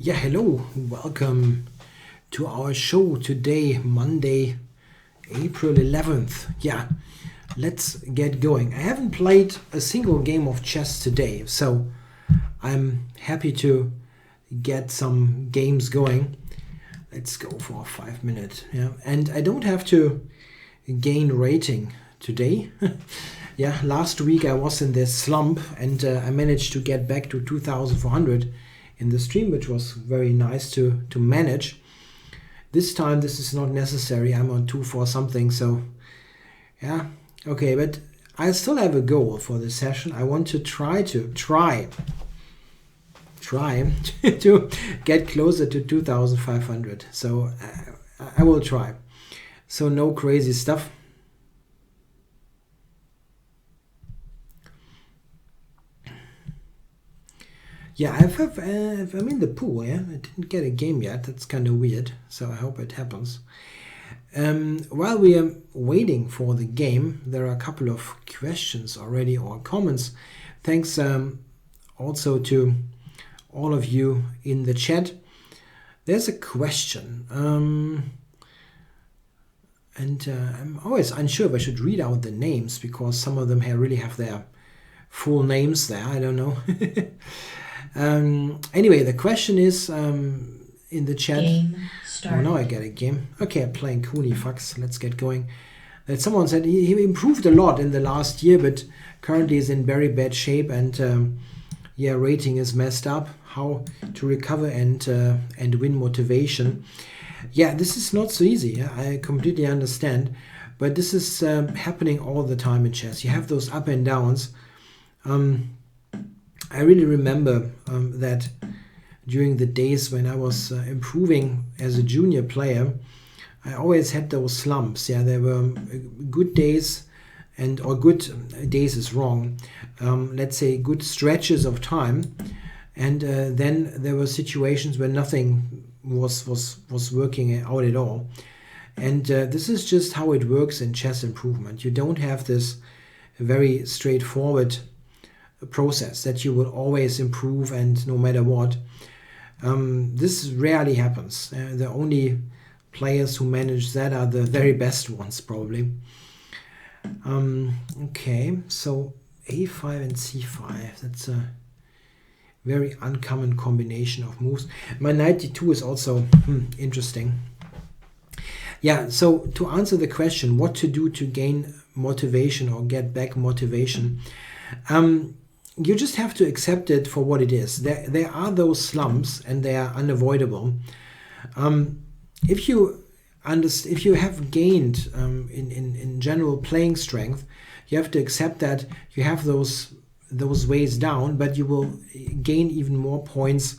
Yeah, hello, welcome to our show today, Monday, April 11th. Yeah, let's get going. I haven't played a single game of chess today, so I'm happy to get some games going. Let's go for 5 minutes. Yeah, and I don't have to gain rating today. Yeah, last week I was in this slump and I managed to get back to 2400 in the stream, which was very nice to manage. This time this is not necessary. I'm on 2-4 something, so yeah, okay, but I still have a goal for this session. I want to try to get closer to 2500. So I will try. So no crazy stuff. Yeah, I'm in the pool. Yeah, I didn't get a game yet. That's kind of weird. So I hope it happens. While we are waiting for the game, there are a couple of questions already or comments. Thanks also to all of you in the chat. There's a question, and I'm always unsure if I should read out the names because some of them really have their full names there. I don't know. Anyway, the question is in the chat. Oh, now I get a game. Okay, I'm playing Cooneyfax. Let's get going. That someone said he improved a lot in the last year, but currently is in very bad shape, and yeah, rating is messed up. How to recover and win motivation? Yeah, this is not so easy. Yeah? I completely understand, but this is happening all the time in chess. You have those up and downs. I really remember that during the days when I was improving as a junior player, I always had those slumps. Yeah, there were good days, or good days is wrong. Let's say good stretches of time, and then there were situations where nothing was working out at all. And this is just how it works in chess improvement. You don't have this very straightforward process that you will always improve and no matter what. This rarely happens. The only players who manage that are the very best ones, probably. Okay, so a5 and c5. That's a very uncommon combination of moves. My knight d2 is also interesting. Yeah, so to answer the question, what to do to gain motivation or get back motivation, you just have to accept it for what it is. There are those slumps and they are unavoidable. If you have gained in general playing strength, you have to accept that you have those ways down, but you will gain even more points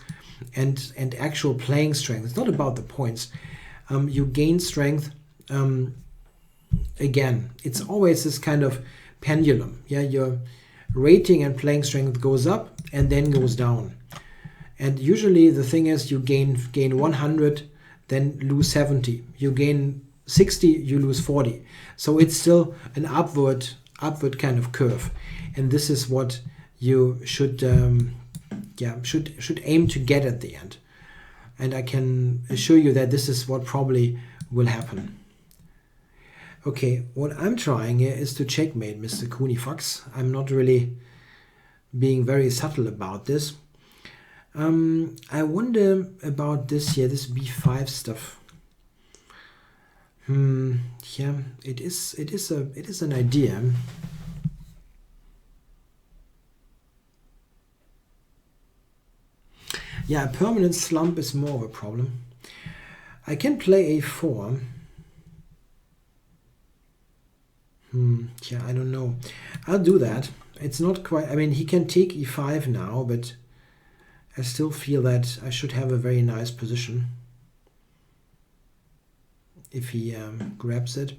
and actual playing strength. It's not about the points. You gain strength again. It's always this kind of pendulum. Yeah, your rating and playing strength goes up and then goes down. And usually the thing is you gain 100, then lose 70. You gain 60, you lose 40. So it's still an upward kind of curve. And this is what you should aim to get at the end. And I can assure you that this is what probably will happen. Okay, what I'm trying here is to checkmate Mr. Cooneyfax. I'm not really being very subtle about this. I wonder about this here, this b5 stuff. Yeah, it is an idea. Yeah, a permanent slump is more of a problem. I can play a4. Yeah, I don't know. I'll do that. It's not quite... I mean, he can take e5 now, but I still feel that I should have a very nice position if he grabs it.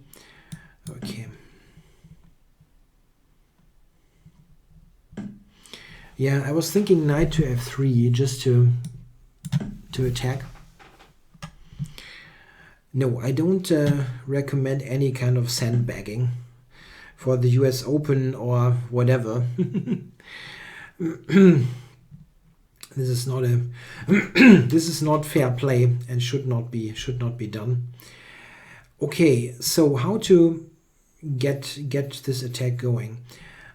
Okay. Yeah, I was thinking knight to f3 just to attack. No, I don't recommend any kind of sandbagging for the US Open or whatever. This is not a this is not fair play and should not be done. Okay, so how to get this attack going?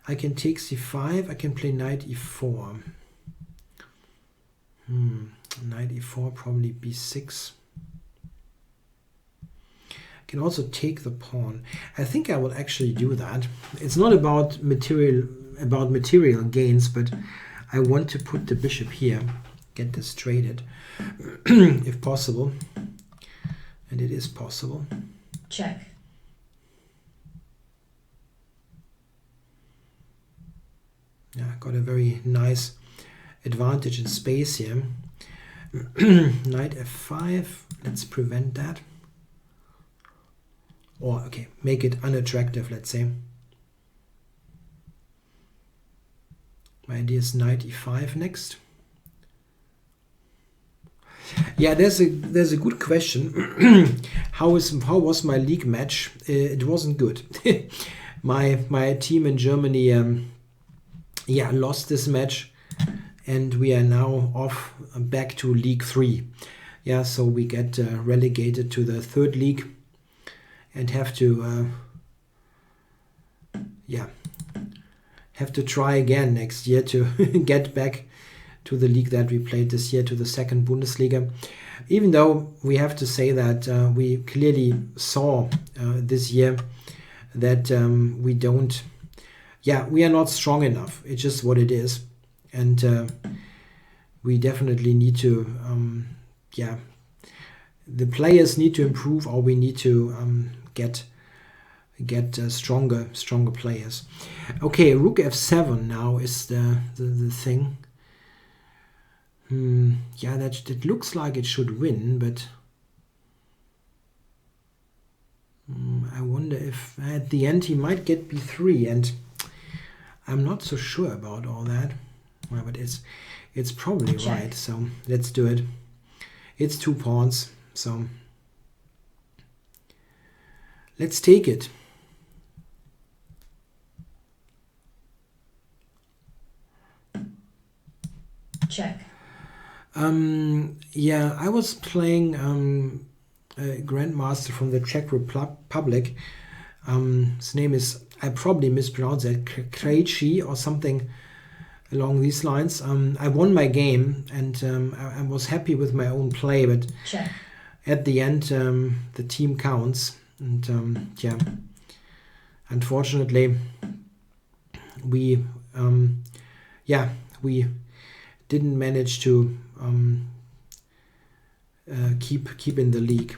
I can take c5. I can play knight e4. Knight e4, probably b6. I can also take the pawn. I think I will actually do that. It's not about material gains, but I want to put the bishop here, get this traded, if possible. And it is possible. Check. Yeah, got a very nice advantage in space here. Knight f5. Let's prevent that. Or, okay, make it unattractive, let's say. My idea is knight e5 next. Yeah, there's a good question. How was my league match? It wasn't good. my team in Germany lost this match, and we are now off back to League 3. Yeah, so we get relegated to the third league and have to try again next year to get back to the league that we played this year, to the second Bundesliga. Even though we have to say that we clearly saw this year that we are not strong enough. It's just what it is. And we definitely need to, the players need to improve, or we need to get stronger players. Okay, rook f7 now is the thing. That looks like it should win, but I wonder if at the end he might get b3, and I'm not so sure about all that. Well, but it's probably right, so let's do it. It's 2 pawns, so let's take it. Check. I was playing a grandmaster from the Czech Republic. His name is, I probably mispronounced it, Krejci or something along these lines. I won my game, and I was happy with my own play, but Check. At the end the team counts, and unfortunately we didn't manage to keep in the league.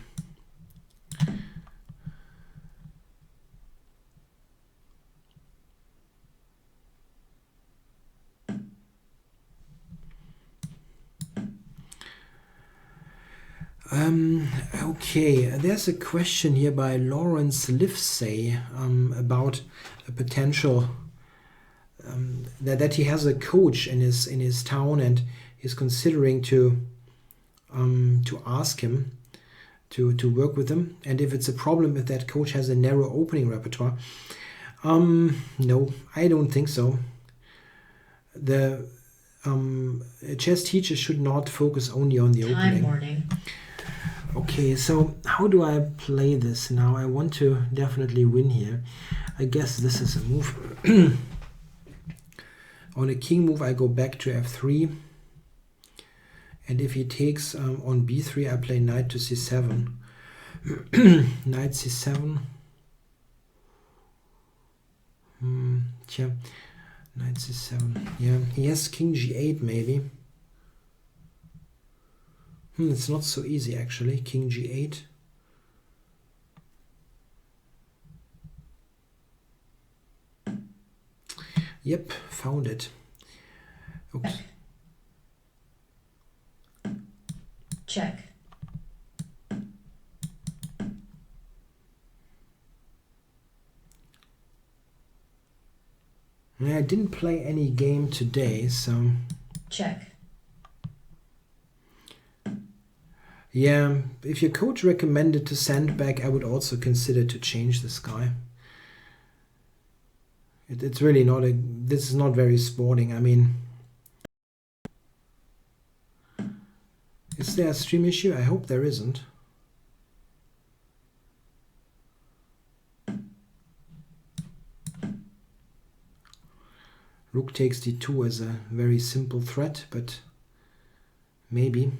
Okay, there's a question here by Lawrence Livesey about a potential that he has a coach in his town, and he's considering to ask him to work with him, and if it's a problem if that coach has a narrow opening repertoire. No, I don't think so. The chess teacher should not focus only on the opening. Warning. Okay, so how do I play this now? I want to definitely win here. I guess this is a move. On a king move, I go back to f3. And if he takes on b3, I play knight to c7. Knight c7. Knight c7. Yeah, he has king g8 maybe. It's not so easy actually. King g8. Yep, found it. Oops. Check. I didn't play any game today, so... Check. Yeah, if your coach recommended to send back, I would also consider to change this guy. It's really not this is not very sporting. I mean, Is there a stream issue? I hope there isn't. Rook takes d2 is a very simple threat, but maybe.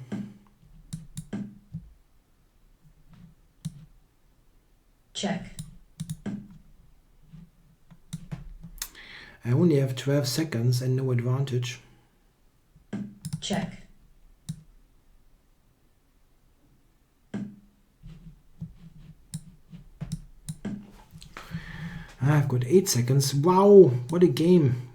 Check. I only have 12 seconds and no advantage. Check. I've got 8 seconds. Wow, what a game.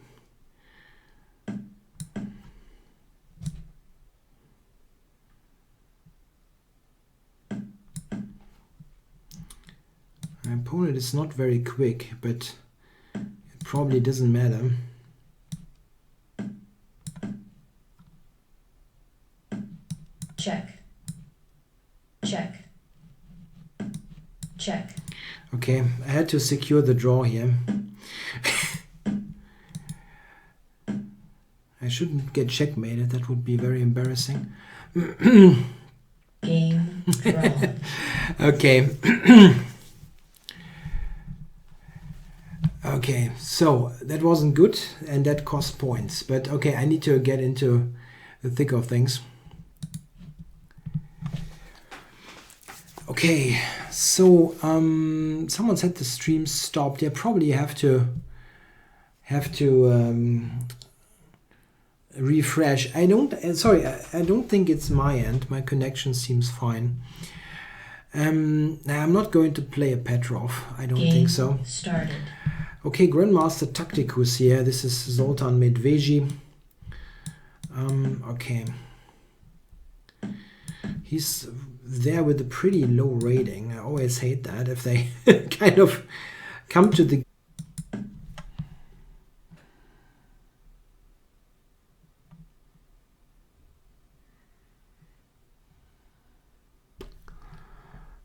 My opponent is not very quick, but it probably doesn't matter. Check. Check. Check. Okay, I had to secure the draw here. I shouldn't get checkmated, that would be very embarrassing. Game drawn. Okay. Okay, so that wasn't good and that cost points. But okay, I need to get into the thick of things. Okay, so someone said the stream stopped. Yeah, probably have to refresh. I don't think it's my end. My connection seems fine. I'm not going to play a Petrov. I don't think so. Started. Okay, Grandmaster Tacticus here. This is Zoltan Medveji. Okay. He's there with a pretty low rating. I always hate that if they kind of come to the...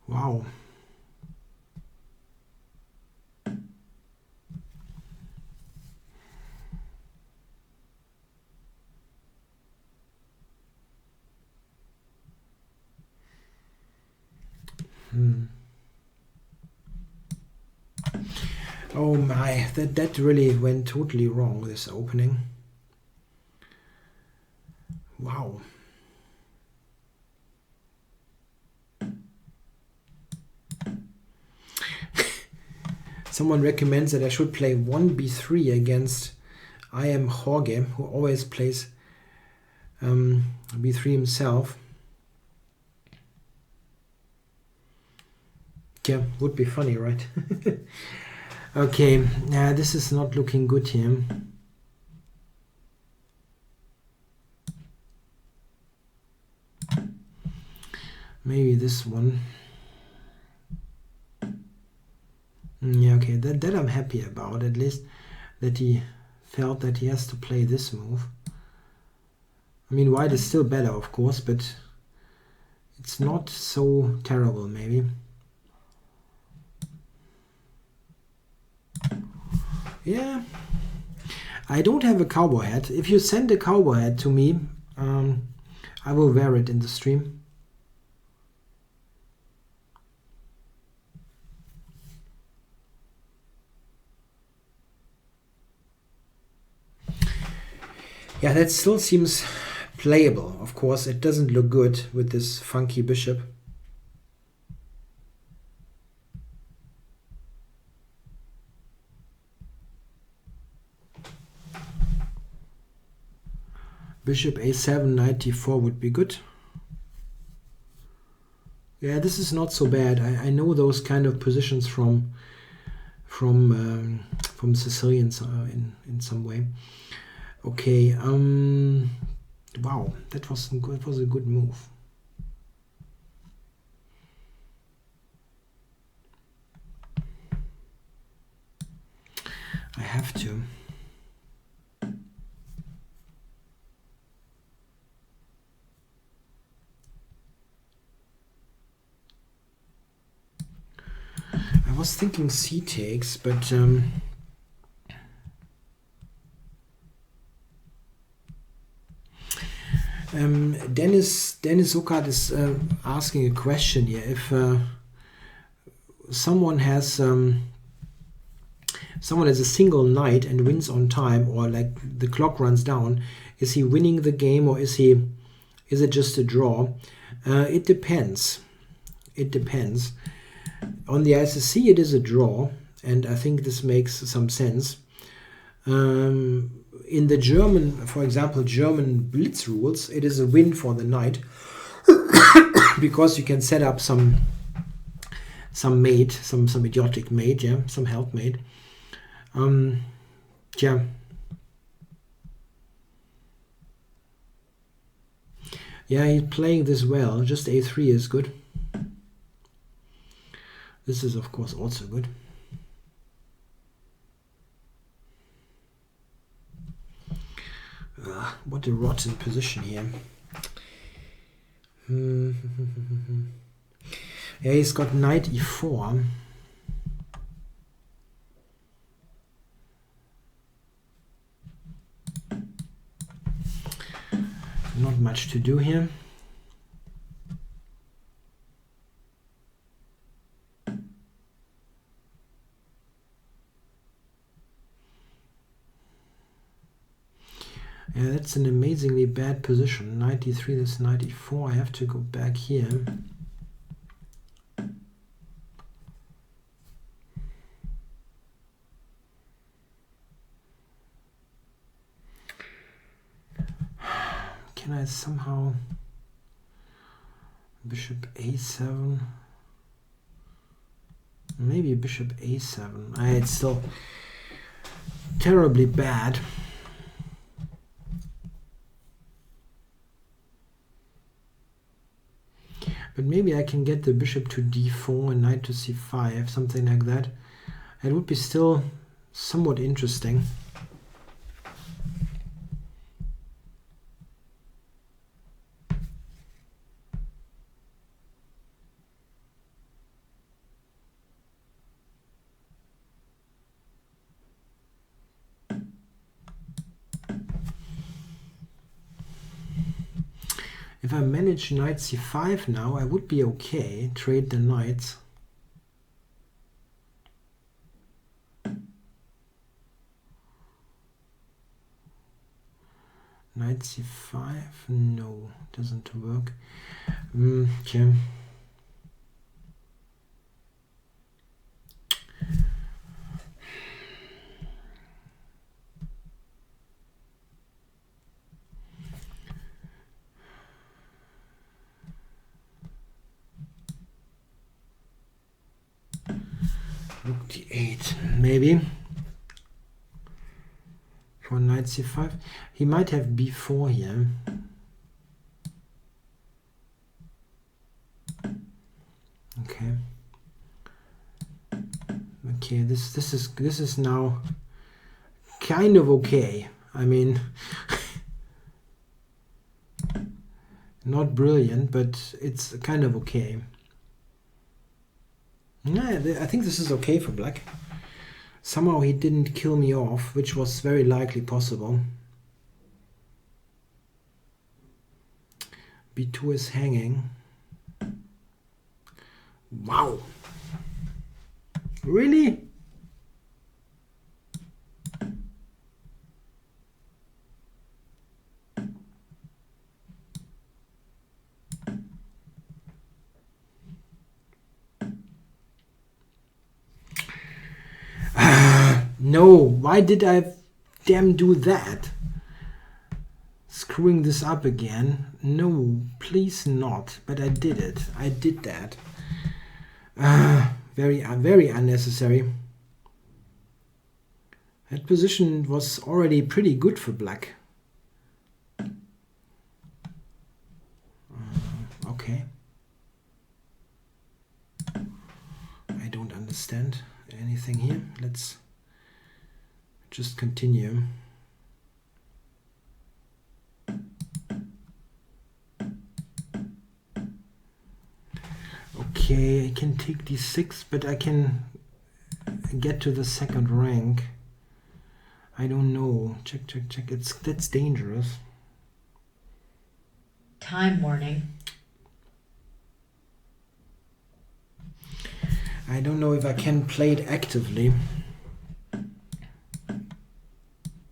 Wow. Oh my, that really went totally wrong, this opening. Wow. Someone recommends that I should play 1b3 against I am Jorge, who always plays b3 himself. Yeah, would be funny, right? Okay, this is not looking good here. Maybe this one. Yeah, okay, that I'm happy about, at least that he felt that he has to play this move. I mean, white is still better, of course, but it's not so terrible, maybe. Yeah, I don't have a cowboy hat. If you send a cowboy hat to me, I will wear it in the stream. Yeah, that still seems playable. Of course, it doesn't look good with this funky bishop. Bishop a7, knight d4 would be good. Yeah, this is not so bad. I know those kind of positions from Sicilians in some way. Okay, wow, that was a good move. I have to. I was thinking c takes, but Dennis Zuckert is asking a question here. If someone has a single knight and wins on time, or like the clock runs down, is he winning the game, or is it just a draw? It depends. It depends. On the ICC it is a draw, and I think this makes some sense. In the German, for example, German Blitz rules, it is a win for the knight because you can set up some mate, some idiotic mate, yeah, some help mate. Yeah. Yeah, he's playing this well. Just a3 is good. This is, of course, also good. What a rotten position here. Yeah, he's got knight e4. Not much to do here. Yeah, that's an amazingly bad position. Knight e3, that's knight e4. I have to go back here. Can I somehow... Bishop a7? Maybe bishop a7. It's still terribly bad. But maybe I can get the bishop to d4 and knight to c5, something like that. It would be still somewhat interesting. If I manage knight c5 now, I would be okay. Trade the knights. Knight c5? No, doesn't work. Okay. Rook d8, maybe. For knight c5. He might have b4 here. Okay. Okay, this is now kind of okay. I mean, not brilliant, but it's kind of okay. Yeah, I think this is okay for black. Somehow he didn't kill me off, which was very likely possible. b2 is hanging. Wow. Really? No, why did I damn do that? Screwing this up again. No, please not. But I did it. I did that. Very unnecessary. That position was already pretty good for black. Okay. I don't understand anything here. Let's just continue. Okay, I can take d6, but I can get to the second rank. I don't know. Check, check, check. That's dangerous. Time warning. I don't know if I can play it actively.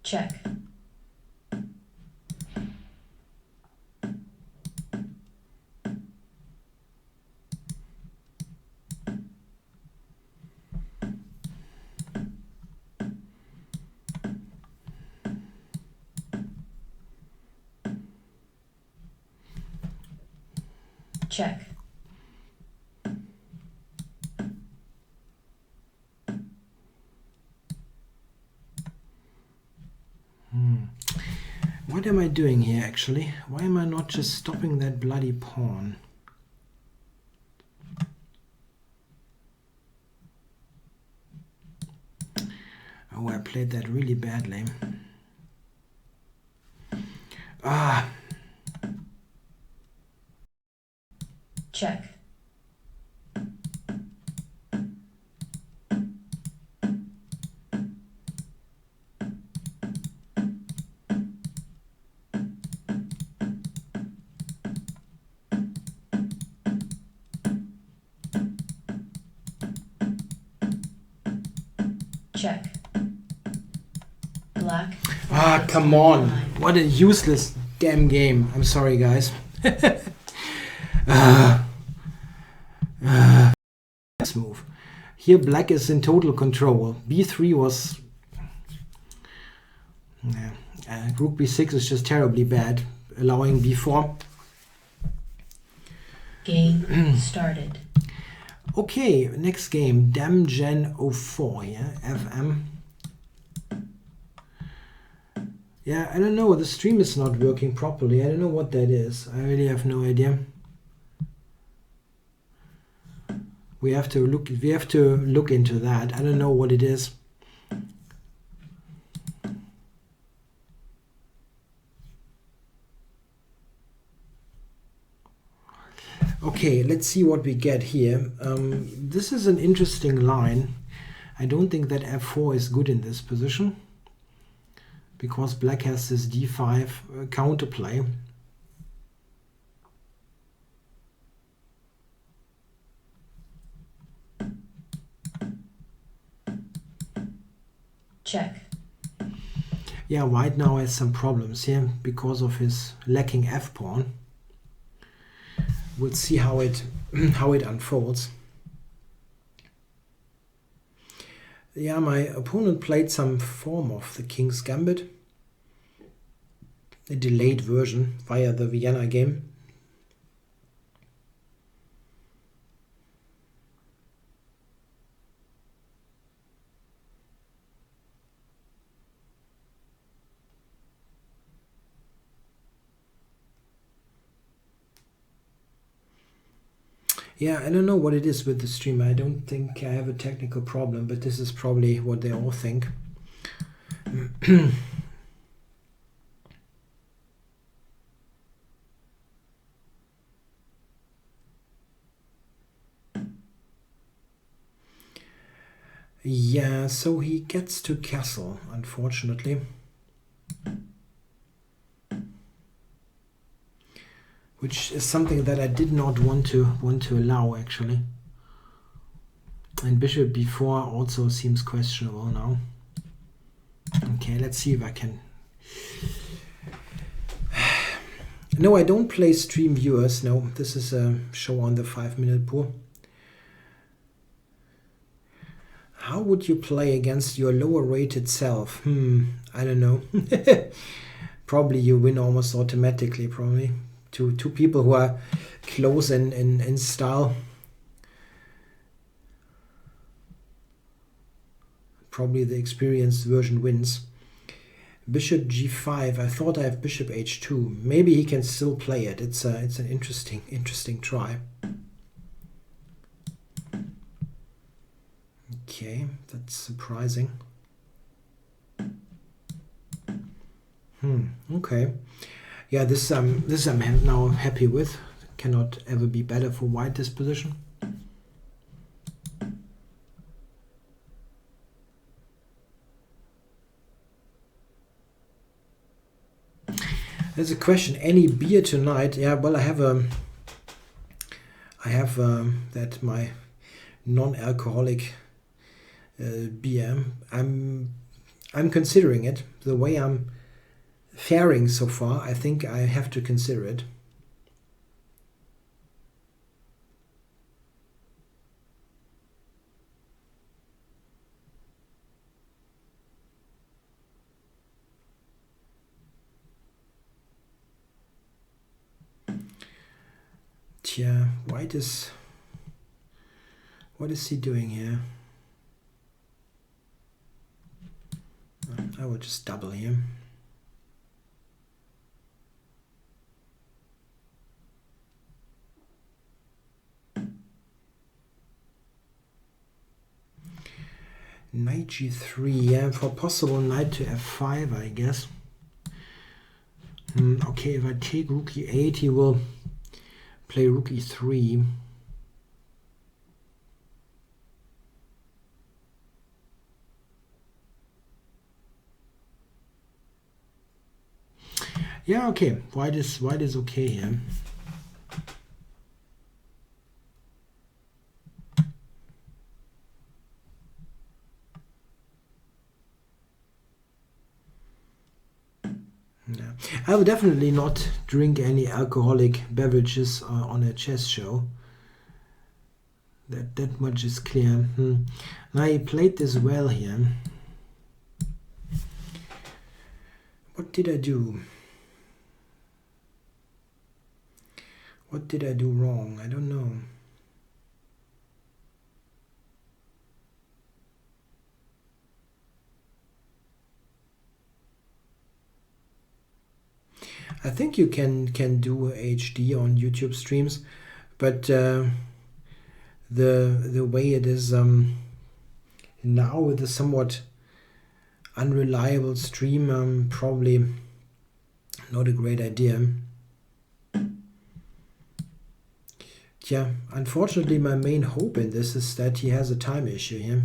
Check. Check. What am I doing here actually? Why am I not just stopping that bloody pawn? Oh, I played that really badly. Ah, Check. Check. Black. ah, come on. What a useless damn game. I'm sorry, guys. Let's move. Here black is in total control. B3 was... Rook B6 is just terribly bad, allowing B4. Game started. Okay, next game, Dam Gen 04, yeah, FM. Yeah, I don't know, the stream is not working properly. I don't know what that is. I really have no idea. We have to look into that. I don't know what it is. Okay, let's see what we get here. This is an interesting line. I don't think that f4 is good in this position because black has this d5 counterplay. Check. Yeah, white now has some problems here because of his lacking f-pawn. We'll see how it unfolds. Yeah, my opponent played some form of the King's Gambit, a delayed version via the Vienna game. Yeah, I don't know what it is with the stream. I don't think I have a technical problem, but this is probably what they all think. Yeah, so he gets to castle, unfortunately. Which is something that I did not want to allow, actually. And bishop b4 also seems questionable now. Okay, let's see if I can... No, I don't play stream viewers. No, this is a show on the 5-minute pool. How would you play against your lower rated self? I don't know. Probably you win almost automatically, probably. Two people who are close in style. Probably the experienced version wins. Bishop g5. I thought I have bishop h2. Maybe he can still play it. It's an interesting try. Okay, that's surprising. Okay. Yeah, this I'm now happy with. Cannot ever be better for white, this position. There's a question. Any beer tonight? Yeah. Well, I have that my non-alcoholic beer. I'm considering it. The way I'm faring so far, I think I have to consider it. Tja, White is... What is he doing here? I will just double here. Knight g3, yeah, for possible knight to f5, I guess. Okay, if I take rook e8, he will play rook e3. Yeah, okay. White is okay here. Yeah. I will definitely not drink any alcoholic beverages on a chess show. That much is clear. Now he played this well here. What did I do? What did I do wrong? I don't know. I think you can do HD on YouTube streams, but the way it is now with a somewhat unreliable stream, probably not a great idea. Yeah, unfortunately my main hope in this is that he has a time issue here.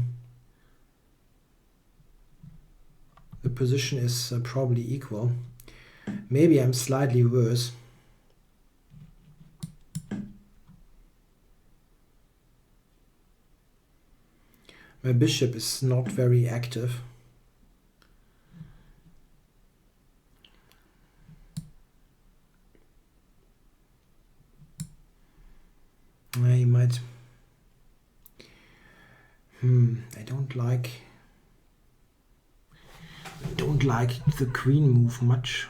The position is probably equal. Maybe I'm slightly worse. My bishop is not very active. I might... I don't like the queen move much.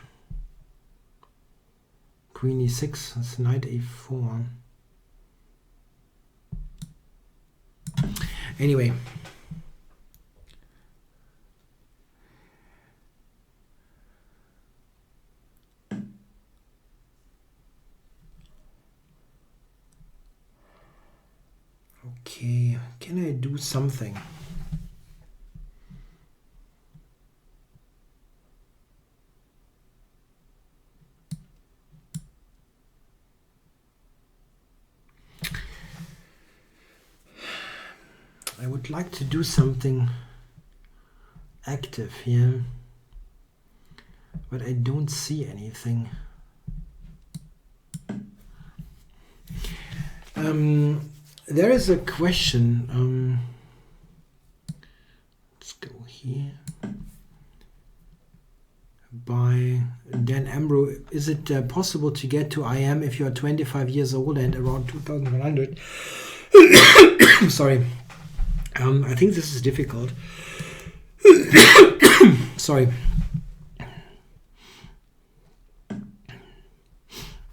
Queen e6, that's knight a4. Anyway. Okay, can I do something? I would like to do something active here, but I don't see anything. There is a question. Let's go here. By Dan Ambro, is it possible to get to IM if you are 25 years old and around 2100? Sorry. I think this is difficult. Sorry.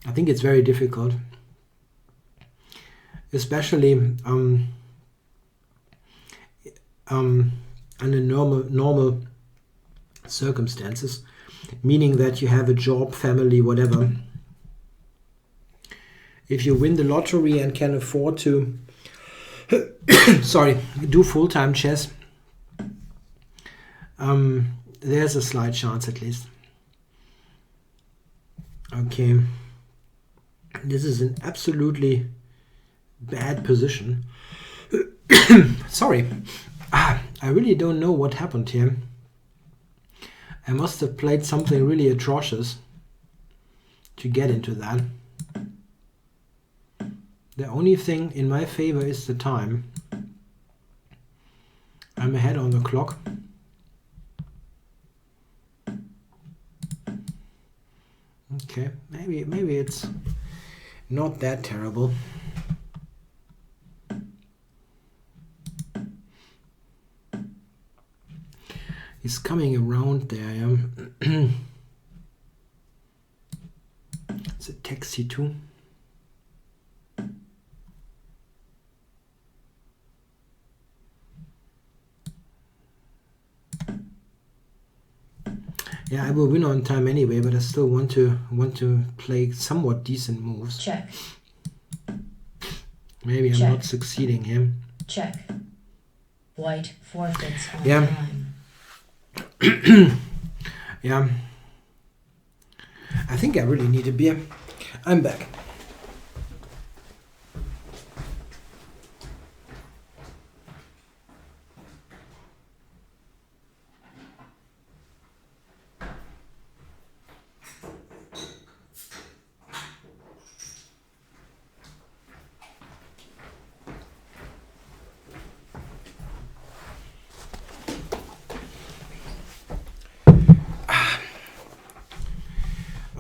I think it's very difficult, especially under normal circumstances, meaning that you have a job, family, whatever. If you win the lottery and can afford to do full-time chess, there's a slight chance at least. Okay, this is an absolutely bad position. Sorry, I really don't know what happened here. I must have played something really atrocious. to get into that. The only thing in my favor is the time. I'm ahead on the clock. Okay, maybe it's not that terrible. He's coming around there, yeah. It's a taxi too. Yeah, I will win on time anyway, but I still want to play somewhat decent moves. Check. Maybe I'm not succeeding here. Check. White forfeits on Yeah. time. Yeah. I think I really need a beer. I'm back.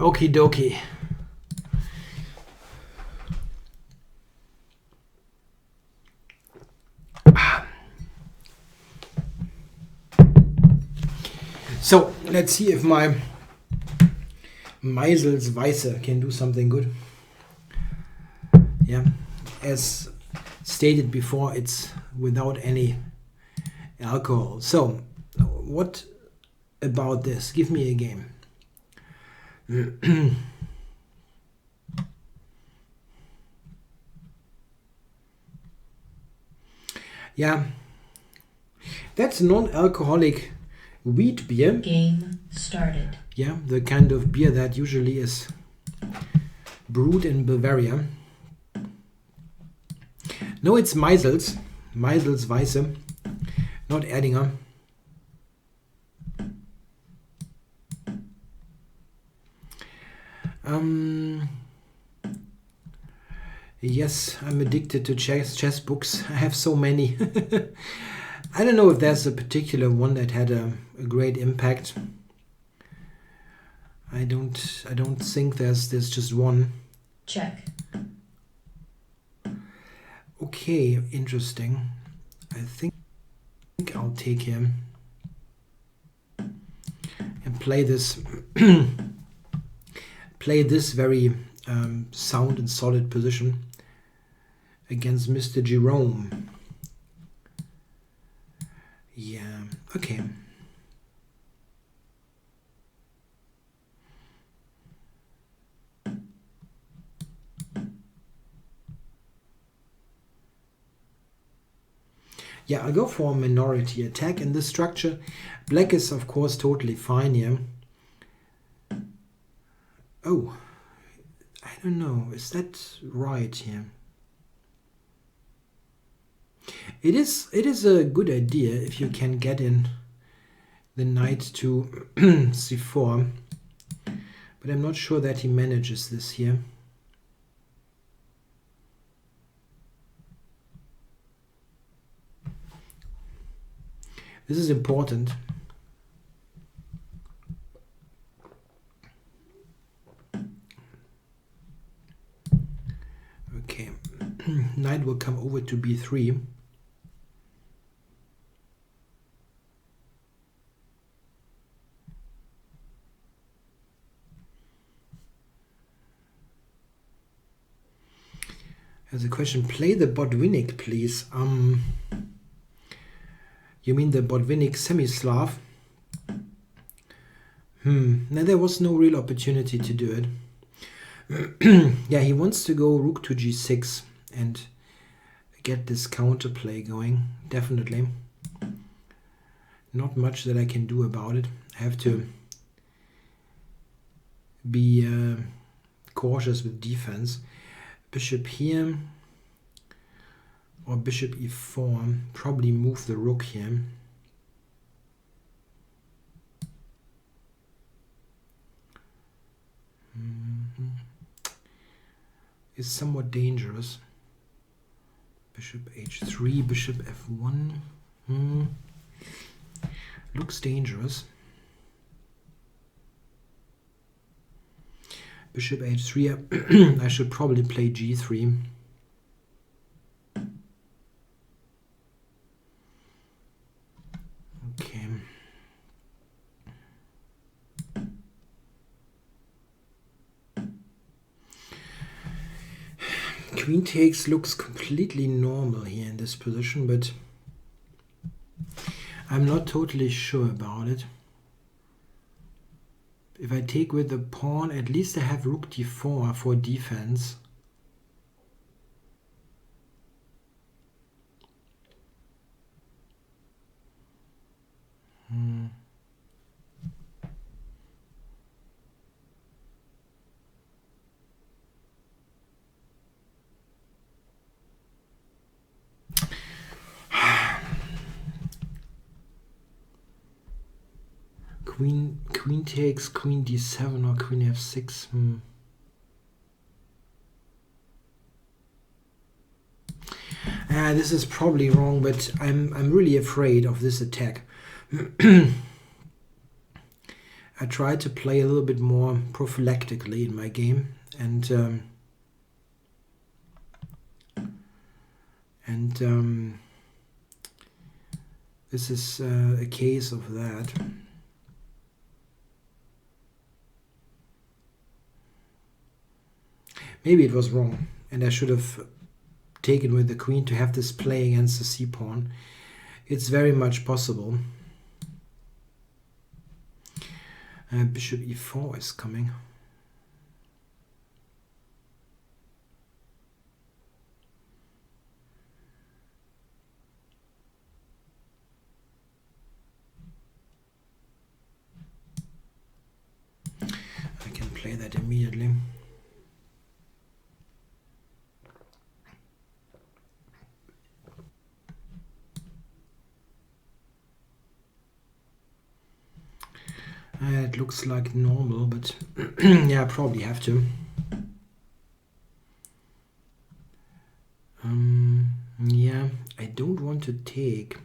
Okie dokie. So let's see if my Meisels Weiße can do something good. Yeah, as stated before, it's without any alcohol. So what about this? Give me a game. Yeah, that's non-alcoholic wheat beer. Game started. Yeah, the kind of beer that usually is brewed in Bavaria. No, it's Meisels Weiße, not Erdinger. Yes, I'm addicted to chess books. I have so many. I don't know if there's a particular one that had a great impact. I don't think there's just one. Check. Okay, interesting. I think I'll take him and play this play this very sound and solid position against Mr. Jerome. Yeah, okay. Yeah, I'll go for a minority attack in this structure. Black is, of course, totally fine here. Oh, I don't know. Is that right here? It is a good idea if you can get in the knight to c4, but I'm not sure that he manages this here. This is important. Okay, knight will come over to b3. There's a question. Play the Botvinnik, please. You mean the Botvinnik semi-Slav? No, there was no real opportunity to do it. Yeah, he wants to go rook to g6 and get this counterplay going. Definitely. Not much that I can do about it. I have to be cautious with defense. Bishop here or bishop e4. Probably move the rook here. is somewhat dangerous. Bishop h3, bishop f1. Looks dangerous. Bishop h3. I should probably play g3. Okay. Queen takes looks completely normal here in this position, but I'm not totally sure about it. If I take with the pawn, at least I have rook d4 for defense. Queen takes, queen d7 or queen f6. This is probably wrong, but I'm really afraid of this attack. I try to play a little bit more prophylactically in my game, and this is a case of that. Maybe it was wrong, and I should have taken with the queen to have this play against the c-pawn. It's very much possible. Bishop e4 is coming. I can play that immediately. It looks like normal, but yeah, I probably have to. Yeah, I don't want to take.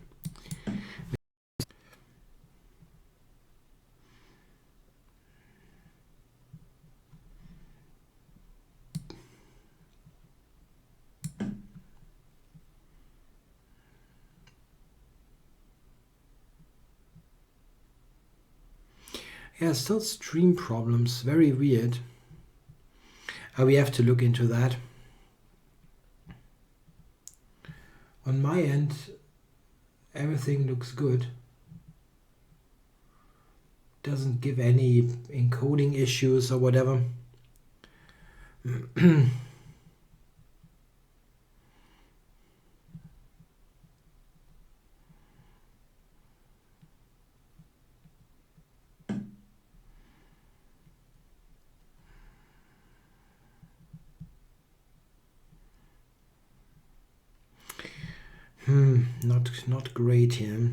Yeah, still stream problems. Very weird. We have to look into that. On my end, everything looks good. Doesn't give any encoding issues or whatever. Not great here.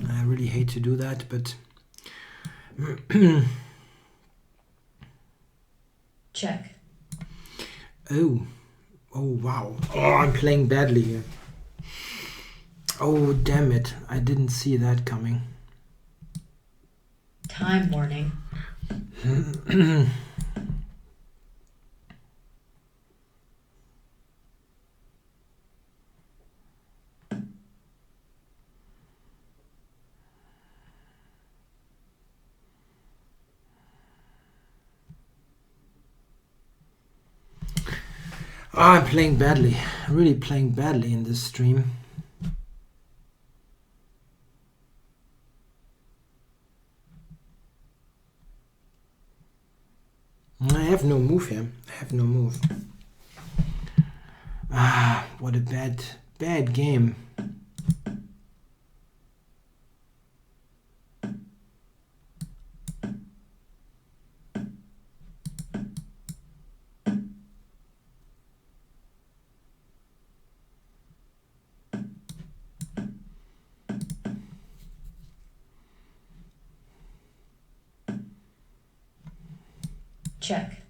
I really hate to do that, but Check. oh wow. Oh, I'm playing badly here. Oh, damn it. I didn't see that coming. Time warning. I'm playing badly. Really playing badly in this stream. I have no move here. I have no move. What a bad game. Check.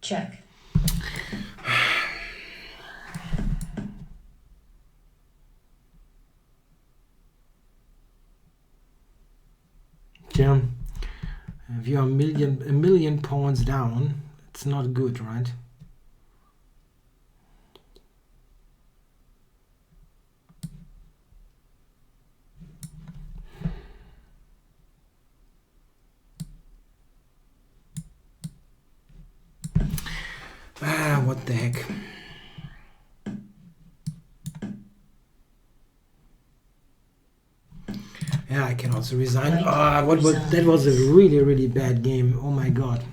Check. Yeah, if you're a million pawns down, it's not good, right? Ah, what the heck. Yeah, I can also resign. Ah, what was that? Was a really bad game. Oh my god.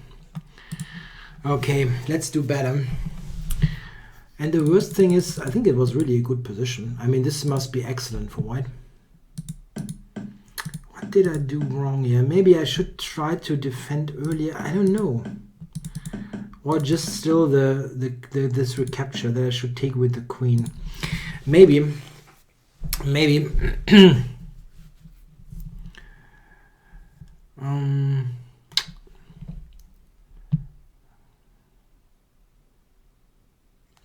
Okay, let's do better. And the worst thing is, I think it was really a good position. I mean, this must be excellent for white. What did I do wrong here? Maybe I should try to defend earlier. I don't know. Or just still this recapture that I should take with the queen. Maybe.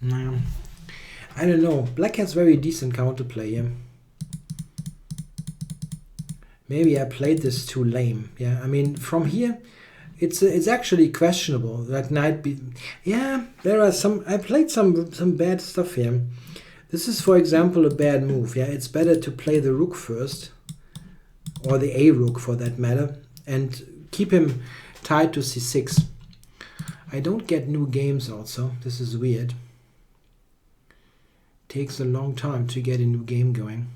No, I don't know. Black has very decent counterplay here. Maybe I played this too lame. Yeah, I mean from here, it's actually questionable. That knight be. Yeah, there are some. I played some bad stuff here. This is, for example, a bad move. Yeah, it's better to play the rook first, or the a rook for that matter, and keep him tied to c6. I don't get new games also. This is weird. Takes a long time to get a new game going.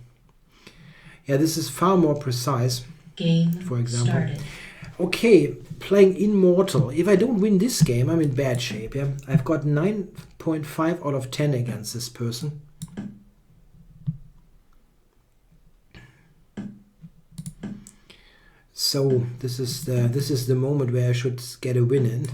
Yeah, this is far more precise. Game for example. started. Okay, playing Immortal. If I don't win this game, I'm in bad shape. Yeah, I've got 9.5 out of 10 against this person. So this is the moment where I should get a win in.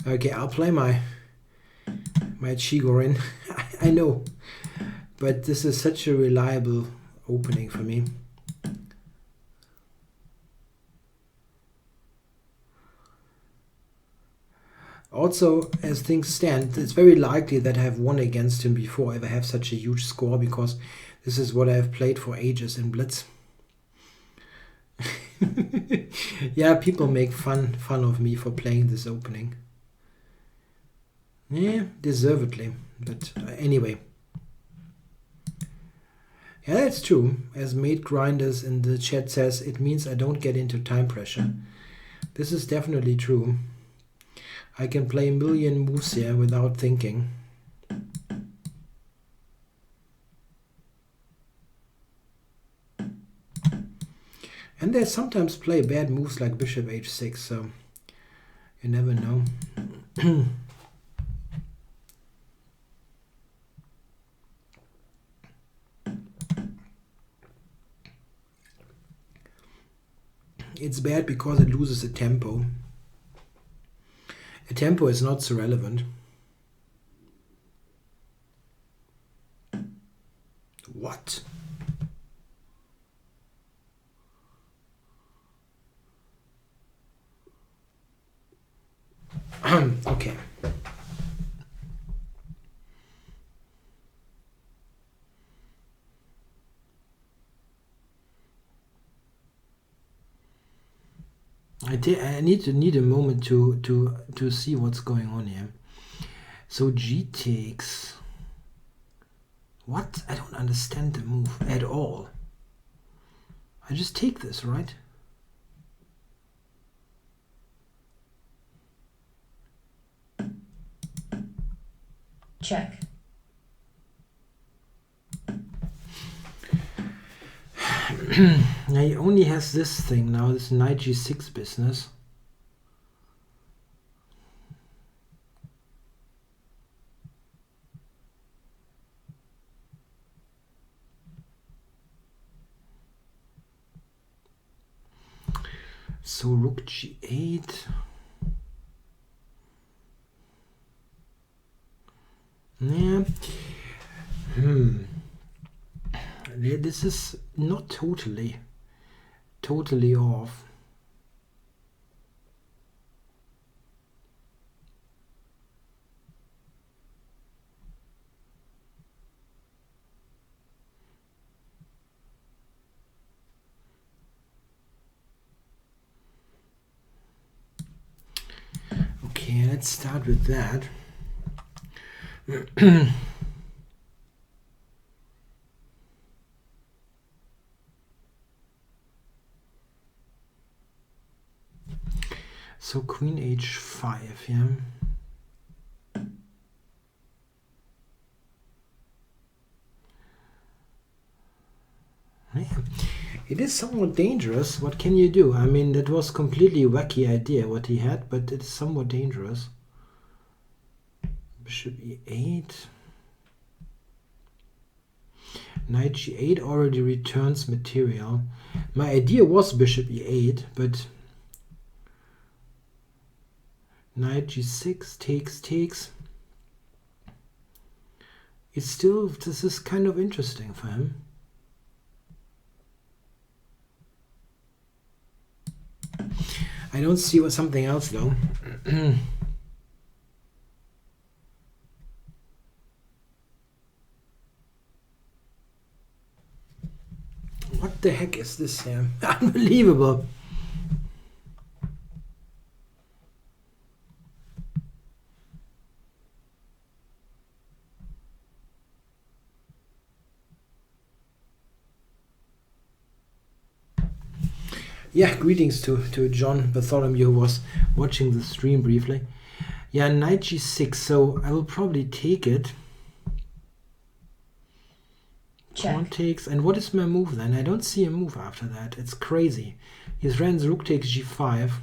Okay, I'll play my Chigorin. I know, but this is such a reliable opening for me. Also, as things stand, it's very likely that I have won against him before if I have such a huge score, because this is what I have played for ages in Blitz. Yeah, people make fun of me for playing this opening. Yeah, deservedly. But anyway. Yeah, that's true. As Mate Grinders in the chat says, it means I don't get into time pressure. This is definitely true. I can play a million moves here without thinking. And they sometimes play bad moves like bishop h6, so you never know. It's bad because it loses a tempo. A tempo is not so relevant. What? Okay. I need a moment to see what's going on here. So G takes. What? I don't understand the move at all. I just take this, right? Check. Now he only has this thing now, this knight g6 business. So rook g8. Yeah. This is not totally off. Okay, let's start with that. So queen h5, yeah. Yeah. It is somewhat dangerous. What can you do? I mean, that was completely wacky idea what he had, but it's somewhat dangerous. Bishop e8. Knight g8 already returns material. My idea was bishop e8, but knight g6 takes. It's still, this is kind of interesting for him. I don't see what something else though. What the heck is this here? Unbelievable. Yeah, greetings to John Bartholomew, who was watching the stream briefly. Yeah, knight g6, so I will probably take it. Pawn takes, and what is my move then? I don't see a move after that. It's crazy. His friends rook takes g5.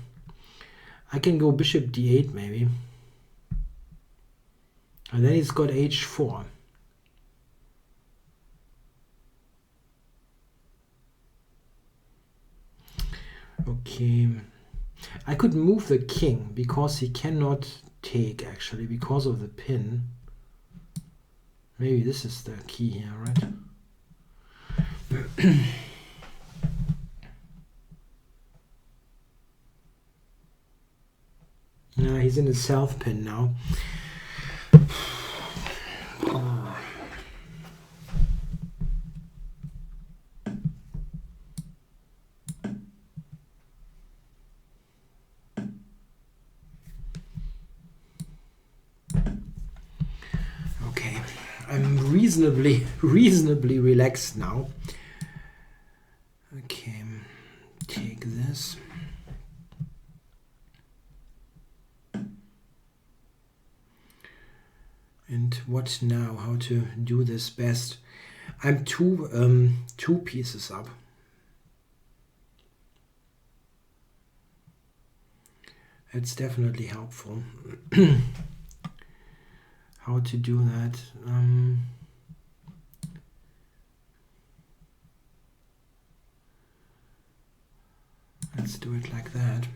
I can go bishop d8 maybe. And then he's got h4. Okay. I could move the king because he cannot take actually because of the pin. Maybe this is the key here, right? No, he's in the south pin now. Okay, I'm reasonably relaxed now. Okay, take this. And what now? How to do this best? I'm two pieces up. It's definitely helpful. How to do that? Let's do it like that.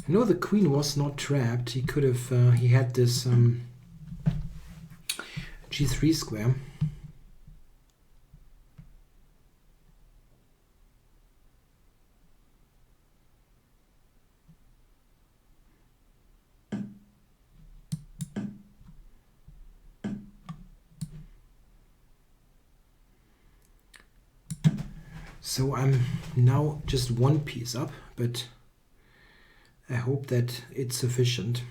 No, the queen was not trapped. He could have, he had this g3 square. So I'm now just one piece up, but I hope that it's sufficient.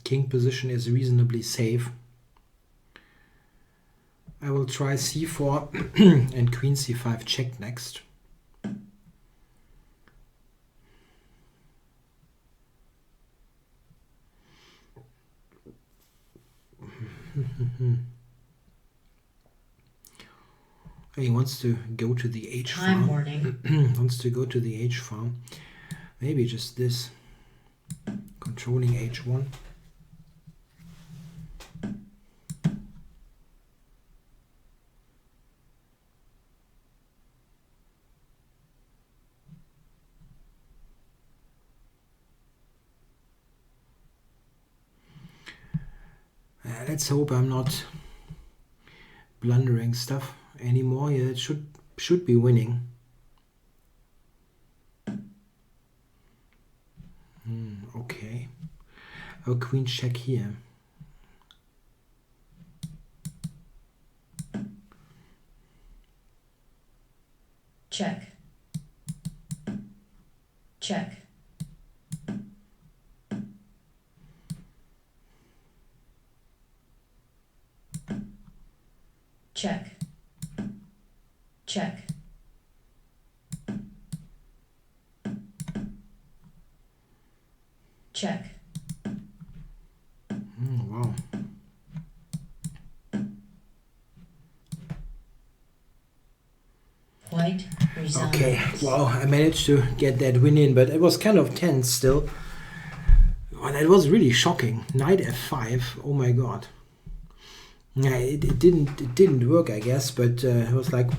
King position is reasonably safe. I will try c4 and queen c5 check next. He wants to go to the H Time file. warning. Wants to go to the H file. Maybe just this. Controlling H1. Let's hope I'm not blundering stuff anymore. Yeah, it should be winning. Okay. Oh, queen check here. Check. Check. Check. Check. Check. Wow. White resigns. Okay, wow, I managed to get that win in, but it was kind of tense still. Oh, that was really shocking. Knight f5, oh my god. Yeah, it didn't work, I guess, but it was like...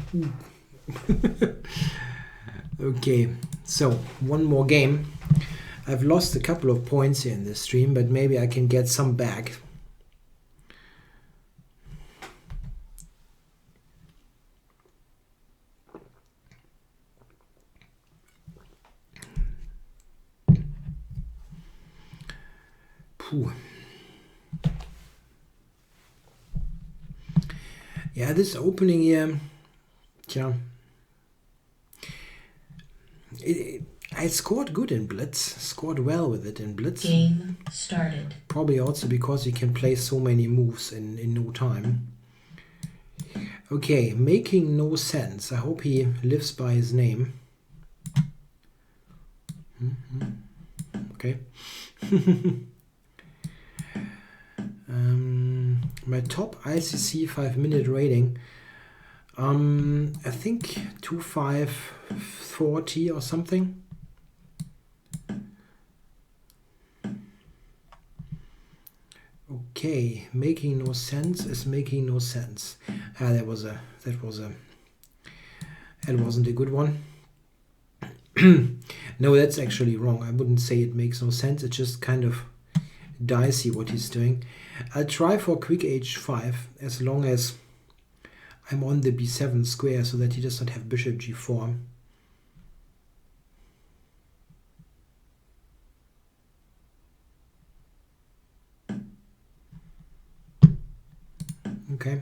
Okay, so one more game. I've lost a couple of points here in this stream, but maybe I can get some back. Puh. Yeah, this opening here, yeah, I scored good in Blitz, scored well with it in Blitz. Game started. Probably also because you can play so many moves in no time. Okay, making no sense. I hope he lives by his name. Okay. My top ICC 5-minute rating. I think 2540 or something. Okay, making no sense is making no sense. That wasn't a good one. No, that's actually wrong. I wouldn't say it makes no sense. It's just kind of dicey what he's doing. I'll try for quick h5 as long as I'm on the b7 square so that he does not have bishop g4. Okay.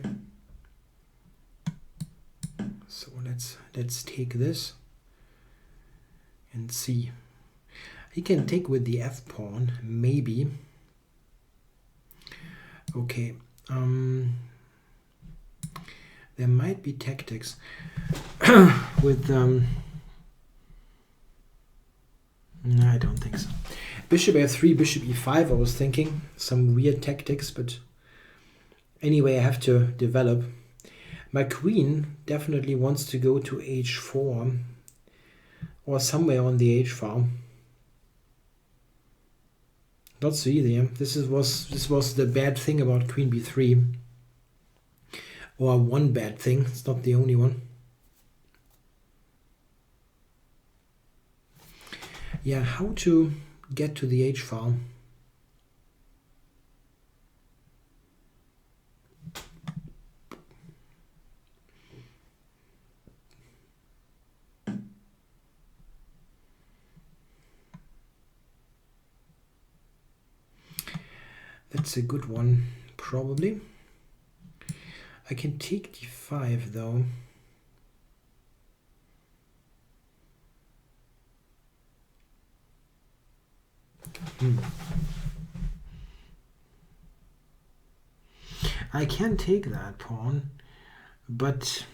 So let's take this and see. He can take with the f pawn, maybe. Okay. There might be tactics with no, I don't think so. Bishop f3, bishop e5, I was thinking some weird tactics, but anyway, I have to develop. My queen definitely wants to go to h4 or somewhere on the h file. Not so easy. This was the bad thing about queen b3. Or one bad thing. It's not the only one. Yeah, how to get to the h file? That's a good one, probably. I can take d5 though. I can take that pawn, but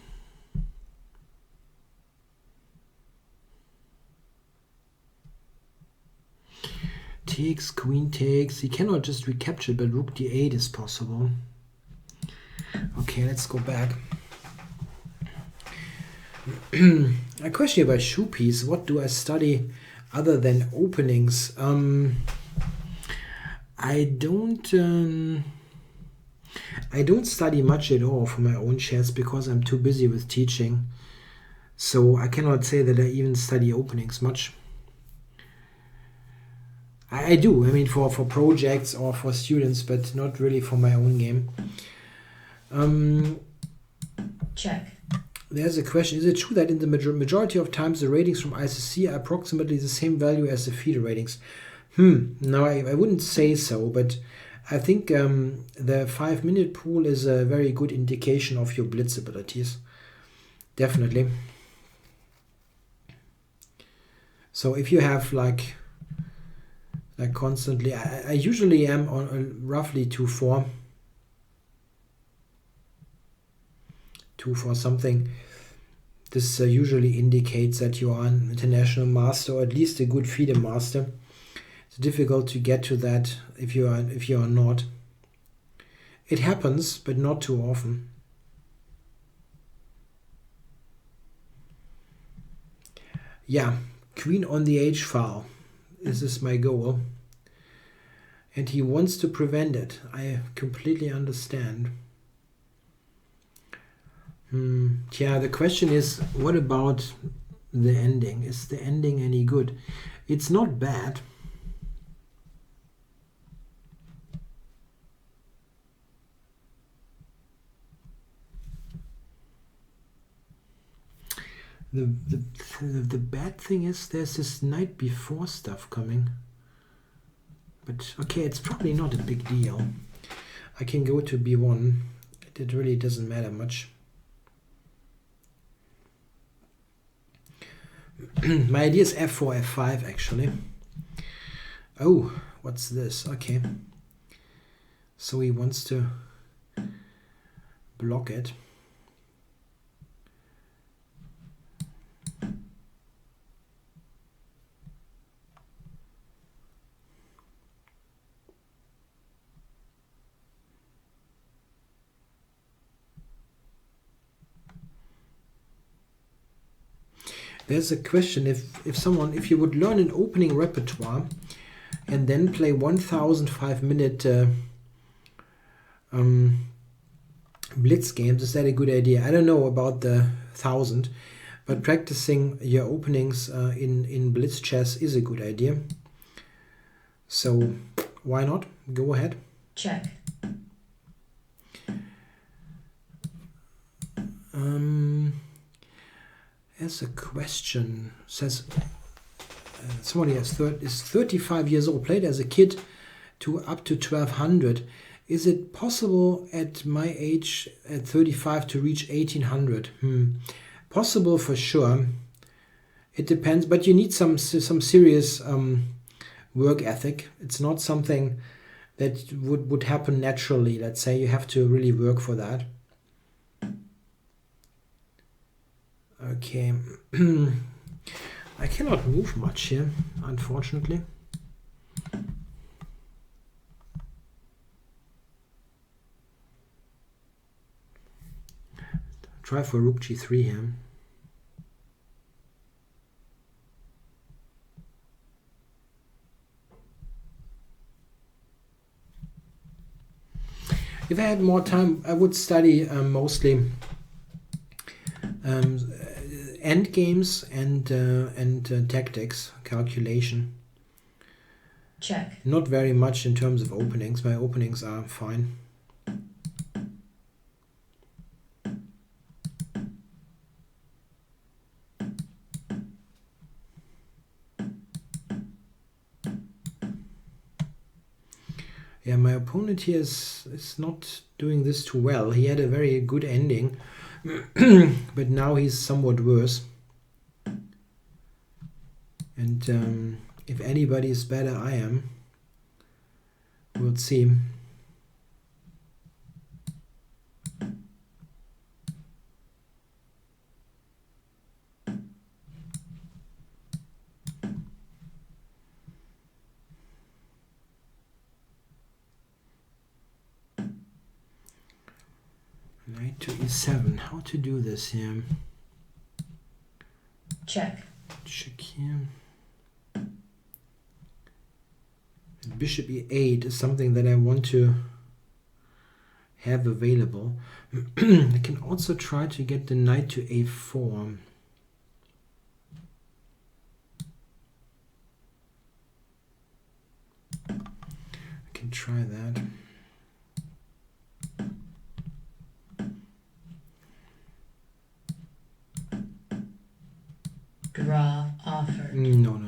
takes, queen takes. He cannot just recapture, but rook d8 is possible. Okay, let's go back. A question about shoe piece. What do I study other than openings? I don't study much at all for my own chess because I'm too busy with teaching. So I cannot say that I even study openings much. I do, I mean, for projects or for students, but not really for my own game. Check. There's a question, is it true that in the majority of times the ratings from ICC are approximately the same value as the FIDE ratings? No, I wouldn't say so, but I think the 5-minute pool is a very good indication of your blitz abilities. Definitely. So if you have like constantly, I usually am on roughly 2-4 something. This usually indicates that you are an international master or at least a good FIDE master. It's difficult to get to that if you are not. It happens, but not too often. Yeah, queen on the h file. This is my goal. And he wants to prevent it. I completely understand. Yeah, the question is, what about the ending? Is the ending any good? It's not bad. The bad thing is there's this night before stuff coming. But okay, it's probably not a big deal. I can go to b1. It really doesn't matter much. My idea is f4, f5 actually. Oh, what's this? Okay. So he wants to block it. There's a question if you would learn an opening repertoire and then play 1,005-minute blitz games, is that a good idea? I don't know about the 1,000, but practicing your openings in blitz chess is a good idea. So why not? Go ahead. Check. There's a question. Says somebody is 35 years old, played as a kid to up to 1200. Is it possible at my age, at 35, to reach 1800? Possible for sure. It depends, but you need some serious work ethic. It's not something that would happen naturally. Let's say you have to really work for that. Okay. I cannot move much here, unfortunately. Try for rook g3 here. If I had more time, I would study mostly end games and tactics, calculation. Check. Not very much in terms of openings. My openings are fine. Yeah, my opponent here is not doing this too well. He had a very good ending, but now he's somewhat worse. And if anybody is better, I am. We'll see. Knight to e7. How to do this here? Check. Check here. Bishop e8 is something that I want to have available. I can also try to get the knight to a4. I can try that. Draw offered. No.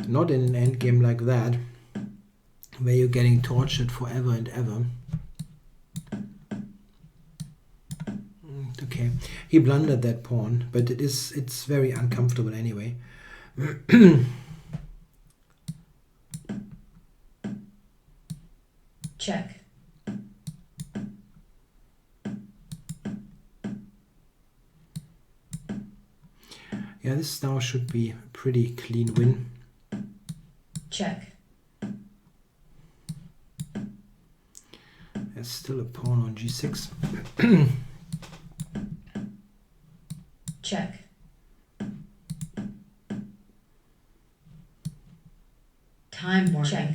Not in an endgame like that, where you're getting tortured forever and ever. Okay, he blundered that pawn, but it's very uncomfortable anyway. Check. Yeah, this now should be a pretty clean win. Check. There's still a pawn on g6. Check. Time warning. Check.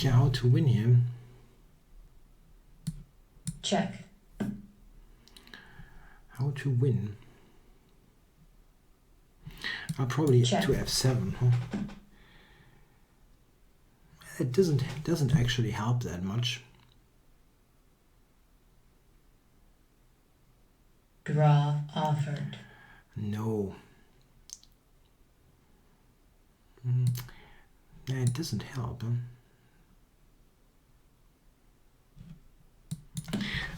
Yeah, how to win here? Check. How to win? I'll probably Check. to f7, huh? It doesn't actually help that much. Draw offered. No. Yeah, it doesn't help. Huh?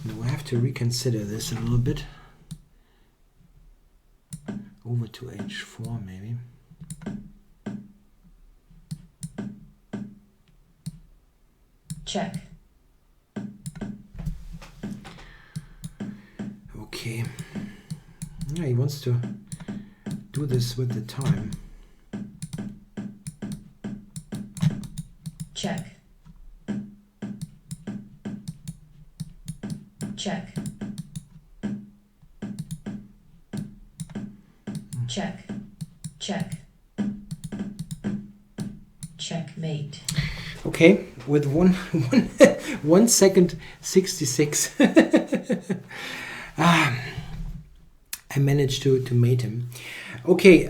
No, I have to reconsider this a little bit. Over to h4 maybe. Check. Okay. Yeah, he wants to do this with the time. Check. Check. Check. Check. Checkmate. Okay, with 1 second 66. I managed to mate him. Okay,